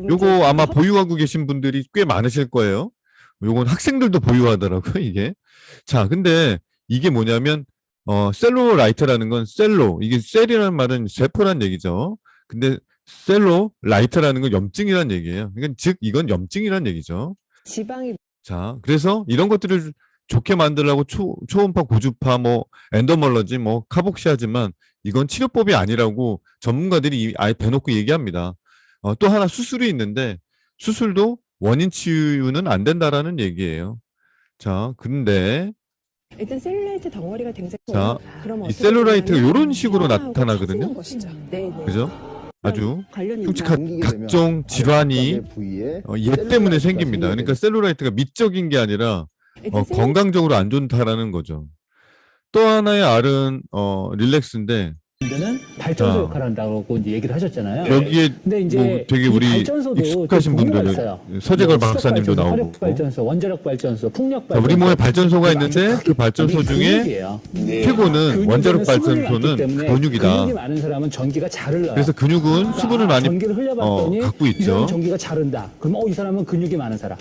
요거 아마 보유하고 계신 분들이 꽤 많으실 거예요. 요건 학생들도 보유하더라고요, 이게. 자, 근데 이게 뭐냐면 셀룰라이트라는 건 이게 셀이라는 말은 세포란 얘기죠. 근데 셀룰라이트라는 건 염증이란 얘기예요. 그러니까 즉 이건 염증이란 얘기죠. 자, 그래서 이런 것들을 좋게 만들려고 초음파, 고주파, 엔도멀러지, 카복시하지만 이건 치료법이 아니라고 전문가들이 아예 대놓고 얘기합니다. 또 하나 수술이 있는데 수술도 원인 치유는 안 된다라는 얘기예요. 자, 근데 일단 셀룰라이트 덩어리가 굉장히 자, 그럼 이 어떻게 셀룰라이트가 되냐면 이런 식으로 혈압하고 나타나거든요. 커지는 것이죠. 네. 그죠? 아주 관련이 흉측한 각종 질환이 얘 때문에 생깁니다. 그러니까 셀룰라이트가 미적인 게 아니라 건강적으로 안 좋다라는 거죠. 또 하나의 R은 릴렉스인데 는 발전소 자, 역할을 한다고 이제 얘기를 하셨잖아요. 여기에 근데 이제 뭐 되게 이 우리 발전소도 익숙하신 좀 종류가 분들 있어요. 서재걸 뭐 박사님도 수력 발전소, 나오고 화력 발전소, 원자력 발전소, 풍력 자, 발전소. 우리 몸에 발전소가 그리고 있는데 아주 그 발전소 크게 중에 근육이에요. 최고는 근육에는 원자력 수분이 많기 발전소는 때문에 근육이다. 근육이 많은 사람은 전기가 잘 흘러요. 그래서 근육은 수분을 많이 전기를 흘려봤더니 갖고 이 있죠. 사람은 전기가 잘 흐른다. 그러면 이 사람은 근육이 많은 사람.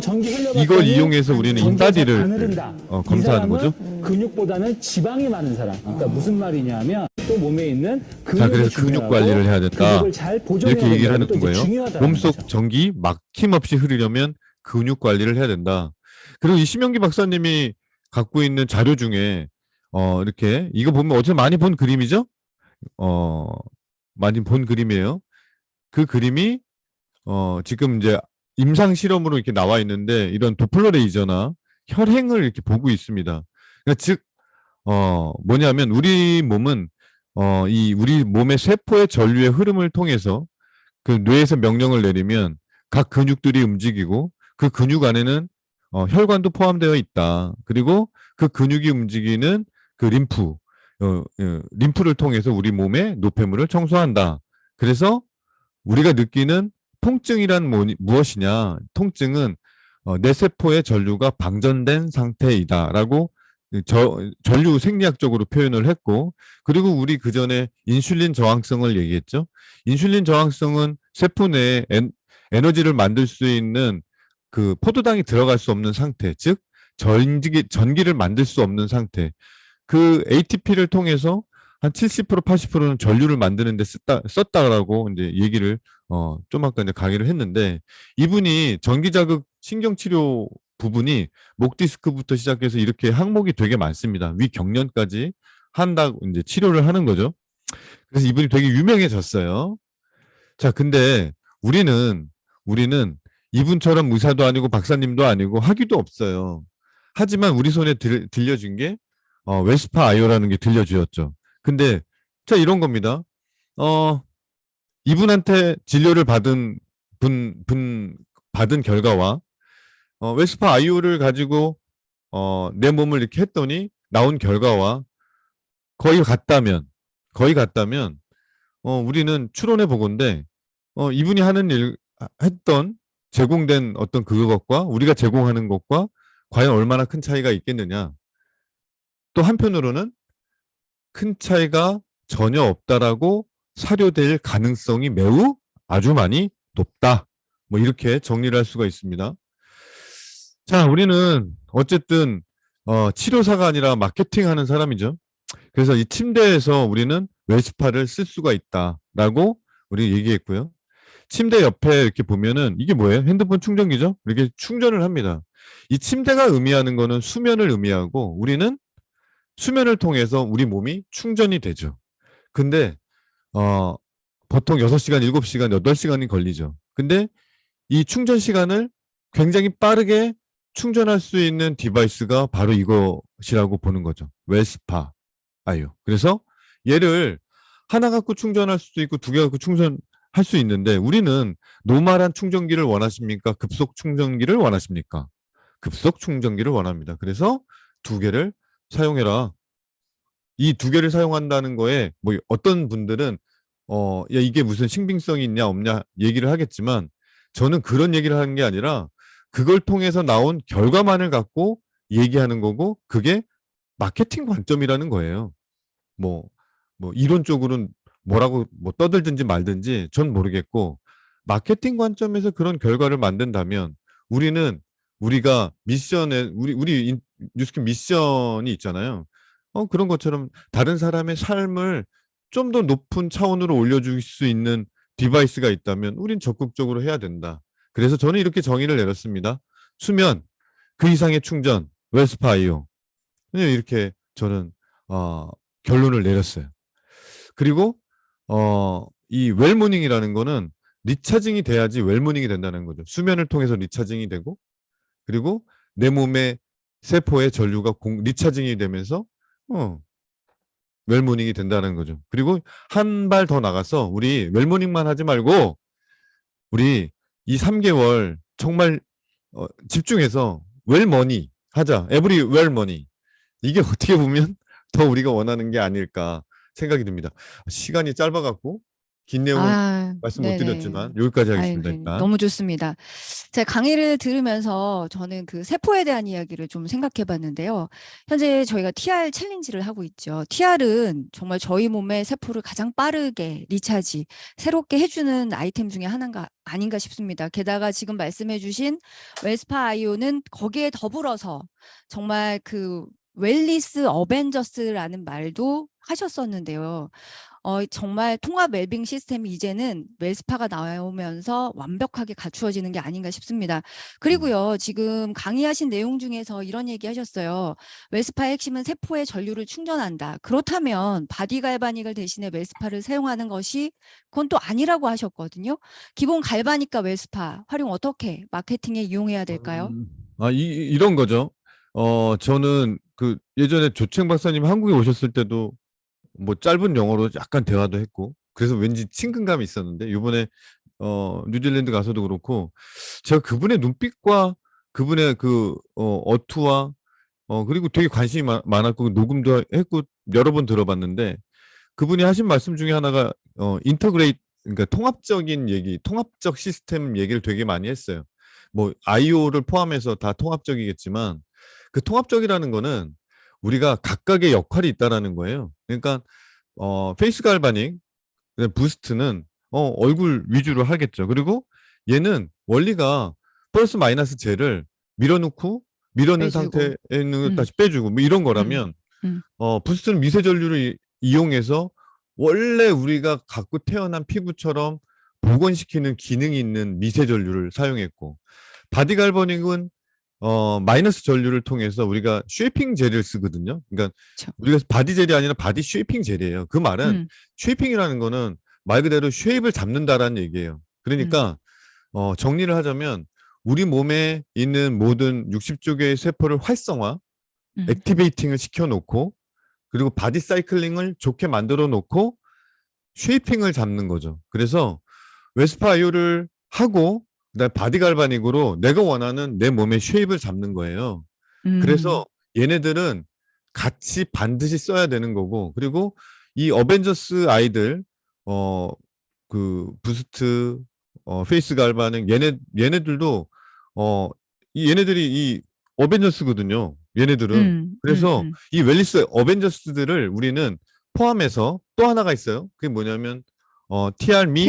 전기 흘려봤더니 이걸 이용해서 우리는 전기가 잘안 인바디를 흐른다. 검사하는 이 사람은 거죠. 근육보다는 지방이 많은 사람. 그러니까 무슨 말이냐면 또 몸에 있는 자, 그래서 근육 관리를 해야 된다. 근육을 잘 보존해야 이렇게 얘기를 하는 된다는 것도 이제 거예요. 중요하다는 몸속 거죠. 전기 막힘없이 흐르려면 근육 관리를 해야 된다. 그리고 이 심영기 박사님이 갖고 있는 자료 중에 이렇게 이거 보면 어제 많이 본 그림이죠? 많이 본 그림이에요. 그 그림이 지금 이제 임상 실험으로 이렇게 나와 있는데 이런 도플러 레이저나 혈행을 이렇게 보고 있습니다. 그러니까 즉 뭐냐면 우리 몸은 우리 몸의 세포의 전류의 흐름을 통해서 그 뇌에서 명령을 내리면 각 근육들이 움직이고 그 근육 안에는 혈관도 포함되어 있다. 그리고 그 근육이 움직이는 그 림프를 통해서 우리 몸의 노폐물을 청소한다. 그래서 우리가 느끼는 통증이란 무엇이냐? 통증은 내 세포의 전류가 방전된 상태이다라고 전류 생리학적으로 표현을 했고, 그리고 우리 그 전에 인슐린 저항성을 얘기했죠. 인슐린 저항성은 세포 내에 에너지를 만들 수 있는 그 포도당이 들어갈 수 없는 상태, 즉 전기를 만들 수 없는 상태. 그 ATP를 통해서 한 70% 80%는 전류를 만드는 데 썼다라고 이제 얘기를 좀 아까 이제 강의를 했는데, 이분이 전기자극 신경치료 부분이 목 디스크부터 시작해서 이렇게 항목이 되게 많습니다. 위경련까지 한다고 이제 치료를 하는 거죠. 그래서 이분이 되게 유명해졌어요. 자, 근데 우리는 이분처럼 의사도 아니고 박사님도 아니고 학위도 없어요. 하지만 우리 손에 들려준 게 웨스파 아이오라는 게 들려주었죠. 근데 자, 이런 겁니다. 이분한테 진료를 받은 받은 결과와 웨스파 아이오를 가지고 내 몸을 이렇게 했더니 나온 결과와 거의 같다면 우리는 추론해 보건데 이분이 하는 일 했던 제공된 어떤 그것과 우리가 제공하는 것과 과연 얼마나 큰 차이가 있겠느냐. 또 한편으로는 큰 차이가 전혀 없다라고 사료될 가능성이 매우 아주 많이 높다. 뭐 이렇게 정리를 할 수가 있습니다. 자, 우리는 어쨌든 치료사가 아니라 마케팅하는 사람이죠. 그래서 이 침대에서 우리는 웨스파를 쓸 수가 있다라고 우리 얘기했고요. 침대 옆에 이렇게 보면은 이게 뭐예요? 핸드폰 충전기죠? 이렇게 충전을 합니다. 이 침대가 의미하는 거는 수면을 의미하고 우리는 수면을 통해서 우리 몸이 충전이 되죠. 근데 보통 6시간, 7시간, 8시간이 걸리죠. 근데 이 충전 시간을 굉장히 빠르게 충전할 수 있는 디바이스가 바로 이것이라고 보는 거죠. 웨스파 아이오. 그래서 얘를 하나 갖고 충전할 수도 있고 2개 갖고 충전할 수 있는데 우리는 노멀한 충전기를 원하십니까? 급속 충전기를 원하십니까? 급속 충전기를 원합니다. 그래서 2개를 사용해라. 이 2개를 사용한다는 거에 뭐 어떤 분들은 야, 이게 무슨 신빙성이 있냐 없냐 얘기를 하겠지만 저는 그런 얘기를 하는 게 아니라 그걸 통해서 나온 결과만을 갖고 얘기하는 거고 그게 마케팅 관점이라는 거예요. 뭐 이론적으로는 뭐라고 뭐 떠들든지 말든지 전 모르겠고 마케팅 관점에서 그런 결과를 만든다면 우리가 미션에 우리 뉴스킨 미션이 있잖아요. 그런 것처럼 다른 사람의 삶을 좀 더 높은 차원으로 올려줄 수 있는 디바이스가 있다면 우린 적극적으로 해야 된다. 그래서 저는 이렇게 정의를 내렸습니다. 수면, 그 이상의 충전, 웨스파 아이오. 이렇게 저는 결론을 내렸어요. 그리고 이 웰모닝이라는 거는 리차징이 돼야지 웰모닝이 된다는 거죠. 수면을 통해서 리차징이 되고 그리고 내 몸의 세포의 전류가 리차징이 되면서 웰모닝이 된다는 거죠. 그리고 한 발 더 나가서 우리 웰모닝만 하지 말고 우리 이 3개월 정말 집중해서 웰머니 하자. 에브리 웰머니. 이게 어떻게 보면 더 우리가 원하는 게 아닐까 생각이 듭니다. 시간이 짧아갖고 긴 내용은 말씀 못 네네. 드렸지만 여기까지 하겠습니다. 아유, 일단. 너무 좋습니다. 제가 강의를 들으면서 저는 그 세포에 대한 이야기를 좀 생각해 봤는데요. 현재 저희가 TR 챌린지를 하고 있죠. TR은 정말 저희 몸의 세포를 가장 빠르게 리차지, 새롭게 해주는 아이템 중에 하나가 아닌가 싶습니다. 게다가 지금 말씀해 주신 웰스파 아이오는 거기에 더불어서 정말 그 웰리스 어벤져스라는 말도 하셨었는데요. 정말 통합 웰빙 시스템이 이제는 웰스파가 나오면서 완벽하게 갖추어지는 게 아닌가 싶습니다. 그리고요, 지금 강의하신 내용 중에서 이런 얘기 하셨어요. 웰스파의 핵심은 세포의 전류를 충전한다. 그렇다면 바디 갈바닉을 대신에 웰스파를 사용하는 것이 그건 또 아니라고 하셨거든요. 기본 갈바닉과 웰스파 활용 어떻게 마케팅에 이용해야 될까요? 이런 거죠. 저는 그 예전에 조책 박사님 한국에 오셨을 때도 뭐 짧은 영어로 약간 대화도 했고 그래서 왠지 친근감이 있었는데 이번에 뉴질랜드 가서도 그렇고 제가 그분의 눈빛과 그분의 그 어투와 그리고 되게 관심이 많았고 녹음도 했고 여러 번 들어봤는데 그분이 하신 말씀 중에 하나가 인터그레이트 그러니까 통합적인 얘기, 통합적 시스템 얘기를 되게 많이 했어요. 뭐 IO를 포함해서 다 통합적이겠지만 그 통합적이라는 거는 우리가 각각의 역할이 있다라는 거예요. 그러니까 페이스 갈바닉, 부스트는 얼굴 위주로 하겠죠. 그리고 얘는 원리가 플러스 마이너스 젤을 밀어넣는 빼주고. 상태에 있는 걸 다시 빼주고 뭐 이런 거라면 부스트는 미세 전류를 이용해서 원래 우리가 갖고 태어난 피부처럼 복원시키는 기능이 있는 미세 전류를 사용했고 바디 갈바닉은 마이너스 전류를 통해서 우리가 쉐이핑 젤을 쓰거든요. 그러니까 그쵸. 우리가 바디 젤이 아니라 바디 쉐이핑 젤이에요. 그 말은 쉐이핑이라는 거는 말 그대로 쉐입을 잡는다라는 얘기예요. 그러니까 정리를 하자면 우리 몸에 있는 모든 60조 개의 세포를 활성화, 액티베이팅을 시켜놓고 그리고 바디 사이클링을 좋게 만들어 놓고 쉐이핑을 잡는 거죠. 그래서 웨스파 아이오를 하고 그다음에 바디 갈바닉으로 내가 원하는 내 몸의 쉐입을 잡는 거예요. 그래서 얘네들은 같이 반드시 써야 되는 거고 그리고 이 어벤져스 아이들 그 부스트 페이스 갈바닉 얘네들도 얘네들이 이 어벤져스거든요. 얘네들은 그래서 이 웰리스 어벤져스들을 우리는 포함해서 또 하나가 있어요. 그게 뭐냐면 TR미,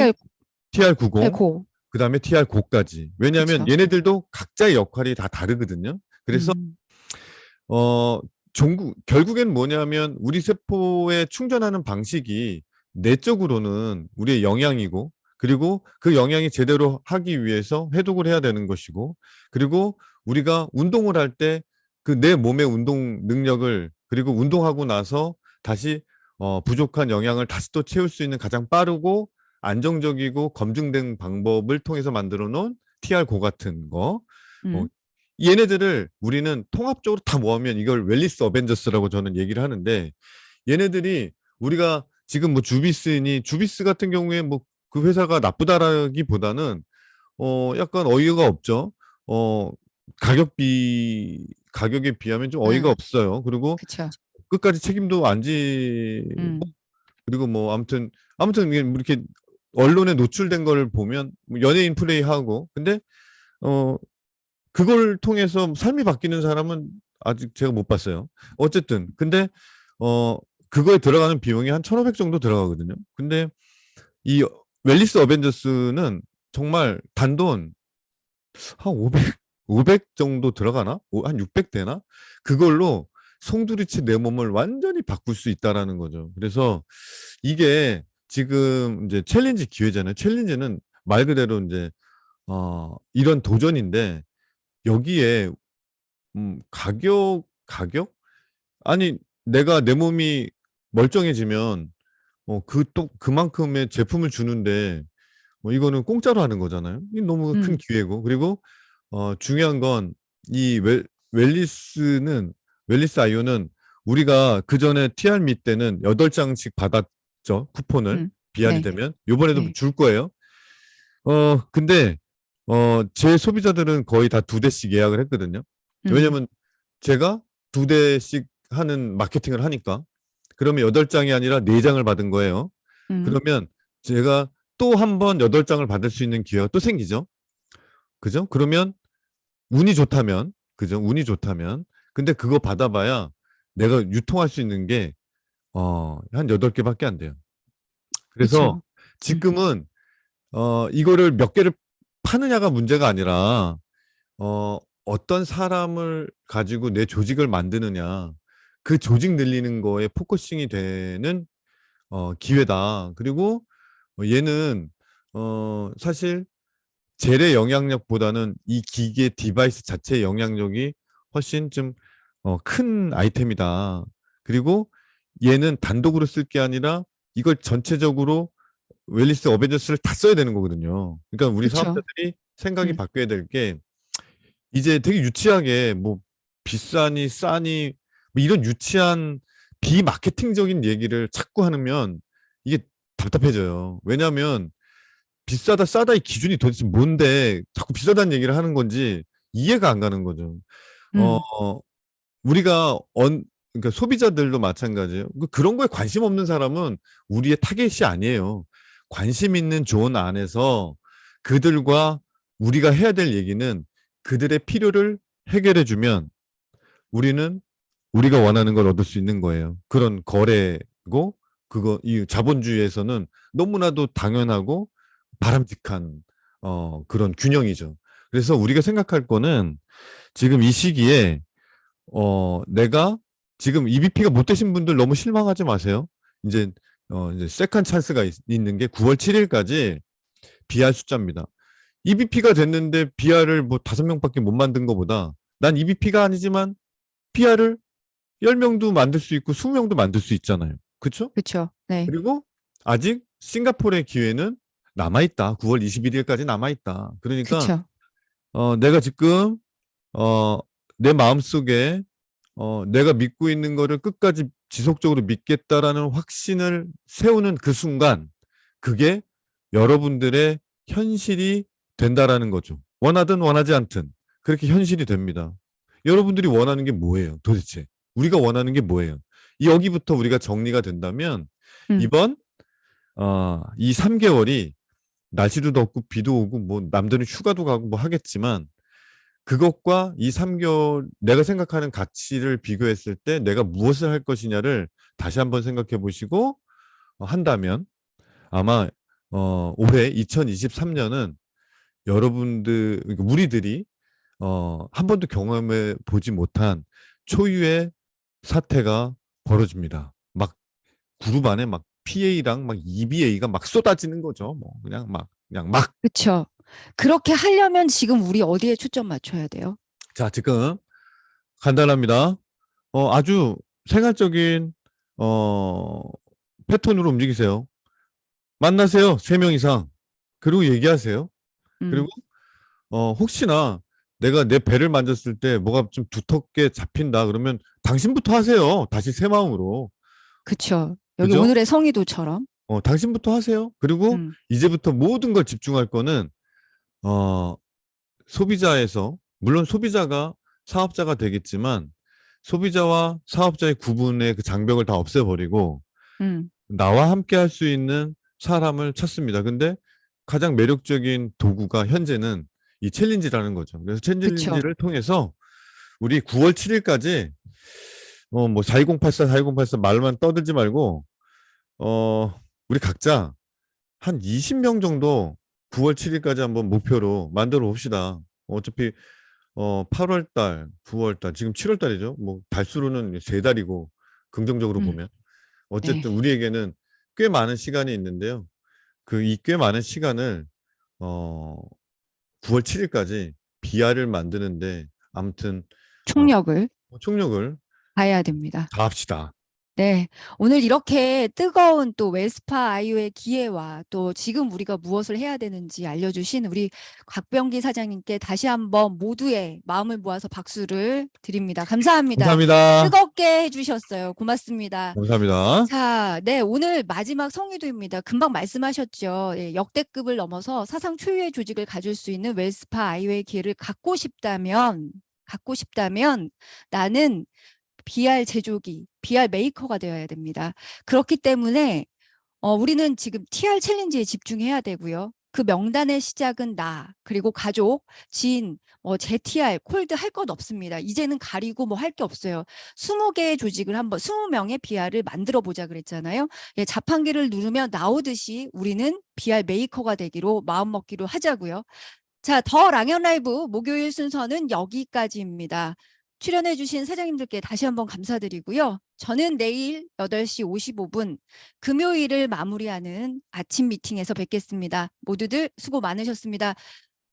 TR90 고. 그 다음에 TR9까지. 왜냐하면 그쵸. 얘네들도 각자의 역할이 다 다르거든요. 그래서 결국엔 뭐냐면 우리 세포에 충전하는 방식이 내적으로는 우리의 영양이고 그리고 그 영양이 제대로 하기 위해서 해독을 해야 되는 것이고 그리고 우리가 운동을 할 때 그 내 몸의 운동 능력을 그리고 운동하고 나서 다시 부족한 영양을 다시 또 채울 수 있는 가장 빠르고 안정적이고 검증된 방법을 통해서 만들어 놓은 TR9 같은 거 얘네들을 우리는 통합적으로 다 모으면 이걸 웰리스 어벤져스라고 저는 얘기를 하는데 얘네들이 우리가 지금 뭐 주비스 같은 경우에 뭐 그 회사가 나쁘다라기보다는 약간 어이가 없죠. 가격에 비하면 좀 어이가 없어요. 그리고 그쵸. 끝까지 책임도 안 지고 그리고 뭐 아무튼 이렇게 언론에 노출된 걸 보면 연예인 플레이하고 근데 그걸 통해서 삶이 바뀌는 사람은 아직 제가 못 봤어요. 어쨌든 근데 그거에 들어가는 비용이 한 1,500 정도 들어가거든요. 근데 이 웰리스 어벤져스는 정말 단돈 한 500 정도 들어가나? 한 600 되나? 그걸로 송두리째 내 몸을 완전히 바꿀 수 있다라는 거죠. 그래서 이게 지금 이제 챌린지 기회잖아요. 챌린지는 말 그대로 이제 이런 도전인데 여기에 가격? 아니 내가 내 몸이 멀쩡해지면 또 그만큼의 제품을 주는데 이거는 공짜로 하는 거잖아요. 이 너무 큰 기회고 그리고 중요한 건 이 웰리스 아이오는 우리가 그 전에 TR미 때는 8장씩 받았죠. 쿠폰을. 비알이 네. 되면. 요번에도 네. 줄 거예요. 근데 제 소비자들은 거의 다 2대씩 예약을 했거든요. 왜냐면 제가 2대씩 하는 마케팅을 하니까. 그러면 8장이 아니라 4장을 받은 거예요. 그러면 제가 또 한 번 8장을 받을 수 있는 기회가 또 생기죠. 그죠? 그러면 운이 좋다면, 그죠? 운이 좋다면. 근데 그거 받아봐야 내가 유통할 수 있는 게, 한 8개밖에 안 돼요. 그래서 그쵸. 지금은, 이거를 몇 개를 파느냐가 문제가 아니라, 어떤 사람을 가지고 내 조직을 만드느냐, 그 조직 늘리는 거에 포커싱이 되는, 기회다. 그리고 얘는, 사실 젤의 영향력보다는 이 기계 디바이스 자체의 영향력이 훨씬 좀 큰 아이템이다. 그리고 얘는 단독으로 쓸 게 아니라 이걸 전체적으로 웰리스 어벤져스를 다 써야 되는 거거든요. 그러니까 우리 그쵸. 사업자들이 생각이 음. 바뀌어야 될 게 이제 되게 유치하게 뭐 비싸니 싸니 뭐 이런 유치한 비마케팅적인 얘기를 자꾸 하면 이게 답답해져요. 왜냐하면 비싸다 싸다의 기준이 도대체 뭔데 자꾸 비싸다는 얘기를 하는 건지 이해가 안 가는 거죠. 음. 우리가 그러니까 소비자들도 마찬가지예요. 그런 거에 관심 없는 사람은 우리의 타겟이 아니에요. 관심 있는 존 안에서 그들과 우리가 해야 될 얘기는 그들의 필요를 해결해 주면 우리는 우리가 원하는 걸 얻을 수 있는 거예요. 그런 거래고 이 자본주의에서는 너무나도 당연하고 바람직한 그런 균형이죠. 그래서 우리가 생각할 거는 지금 이 시기에 내가 지금 EBP가 못 되신 분들 너무 실망하지 마세요. 이제 세컨 찬스가 있는 게 9월 7일까지 BR 숫자입니다. EBP가 됐는데 BR을 뭐 5명밖에 못 만든 것보다 난 EBP가 아니지만 BR을 10명도 만들 수 있고 20명도 만들 수 있잖아요. 그렇죠? 그쵸. 네. 그리고 아직 싱가포르의 기회는 남아있다. 9월 21일까지 남아있다. 그러니까 그쵸. 내가 지금 내 마음속에 내가 믿고 있는 거를 끝까지 지속적으로 믿겠다라는 확신을 세우는 그 순간 그게 여러분들의 현실이 된다라는 거죠. 원하든 원하지 않든 그렇게 현실이 됩니다. 여러분들이 원하는 게 뭐예요? 도대체 우리가 원하는 게 뭐예요? 여기부터 우리가 정리가 된다면 음. 이번 이 3개월이 날씨도 덥고 비도 오고 뭐 남들은 휴가도 가고 뭐 하겠지만 그것과 이 3개월 내가 생각하는 가치를 비교했을 때 내가 무엇을 할 것이냐를 다시 한번 생각해 보시고 한다면 아마 올해 2023년은 여러분들 그러니까 우리들이 한 번도 경험해 보지 못한 초유의 사태가 벌어집니다. 막 그룹 안에 막 PA랑 막 EBA가 막 쏟아지는 거죠. 뭐 그냥 막. 그쵸. 그렇게 하려면 지금 우리 어디에 초점 맞춰야 돼요? 자, 지금 간단합니다. 아주 생활적인 패턴으로 움직이세요. 만나세요. 3명 이상. 그리고 얘기하세요. 그리고 혹시나 내가 내 배를 만졌을 때 뭐가 좀 두텁게 잡힌다 그러면 당신부터 하세요. 다시 새 마음으로. 그쵸. 여기 그죠? 오늘의 성의도처럼. 당신부터 하세요. 그리고 이제부터 모든 걸 집중할 거는 소비자에서 물론 소비자가 사업자가 되겠지만 소비자와 사업자의 구분의 그 장벽을 다 없애버리고 나와 함께 할 수 있는 사람을 찾습니다. 근데 가장 매력적인 도구가 현재는 이 챌린지라는 거죠. 그래서 챌린지를 통해서 우리 9월 7일까지 뭐 42084, 42084 말만 떠들지 말고 우리 각자 한 20명 정도 9월 7일까지 한번 목표로 만들어 봅시다. 어차피 8월 달, 9월 달, 지금 7월 달이죠. 뭐 달수로는 3달이고 긍정적으로 보면 어쨌든 네. 우리에게는 꽤 많은 시간이 있는데요. 이 꽤 많은 시간을 9월 7일까지 BR을 만드는데 아무튼 총력을 총력을 다해야 됩니다. 다합시다. 네, 오늘 이렇게 뜨거운 또 웰스파 아이오의 기회와 또 지금 우리가 무엇을 해야 되는지 알려주신 우리 곽병기 사장님께 다시 한번 모두의 마음을 모아서 박수를 드립니다. 감사합니다. 감사합니다. 뜨겁게 해주셨어요. 고맙습니다. 감사합니다. 자, 네, 오늘 마지막 성의도입니다. 금방 말씀하셨죠. 예, 역대급을 넘어서 사상 초유의 조직을 가질 수 있는 웰스파 아이오의 기회를 갖고 싶다면 나는 BR 제조기, BR 메이커가 되어야 됩니다. 그렇기 때문에 우리는 지금 TR 챌린지에 집중해야 되고요. 그 명단의 시작은 나, 그리고 가족, 지인, JTR, 콜드 할 것 없습니다. 이제는 가리고 뭐 할 게 없어요. 20개의 조직을 한번, 20명의 BR을 만들어 보자 그랬잖아요. 예, 자판기를 누르면 나오듯이 우리는 BR 메이커가 되기로 마음먹기로 하자고요. 자, 더 랑연 라이브 목요일 순서는 여기까지입니다. 출연해주신 사장님들께 다시 한번 감사드리고요. 저는 내일 8시 55분 금요일을 마무리하는 아침 미팅에서 뵙겠습니다. 모두들 수고 많으셨습니다.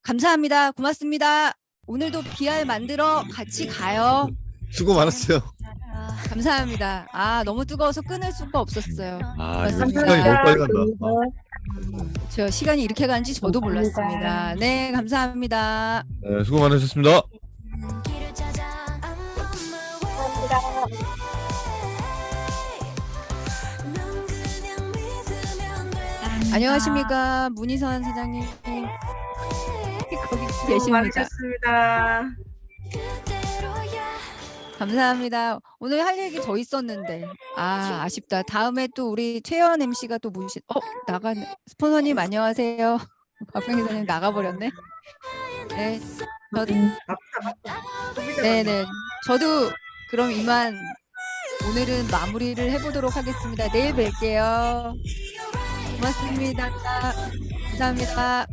감사합니다. 고맙습니다. 오늘도 BR 만들어 같이 가요. 수고 많았어요. 감사합니다. 아, 너무 뜨거워서 끊을 수가 없었어요. 아, 이거 맞습니다. 시간이 너무 빨리 간다. 저 시간이 이렇게 가는지 저도 몰랐습니다. 네, 감사합니다. 네, 수고 많으셨습니다. 안녕하십니까, 문희선 사장님. 거기 계십니다. 감사합니다. 오늘 할 얘기 더 있었는데 아쉽다. 다음에 또 우리 최연 MC가 또 나간 스폰서님 안녕하세요. 박병기 사장님 나가버렸네. 네, 저도 네네. 저도 그럼 이만 오늘은 마무리를 해보도록 하겠습니다. 내일 뵐게요. 고맙습니다. 감사합니다.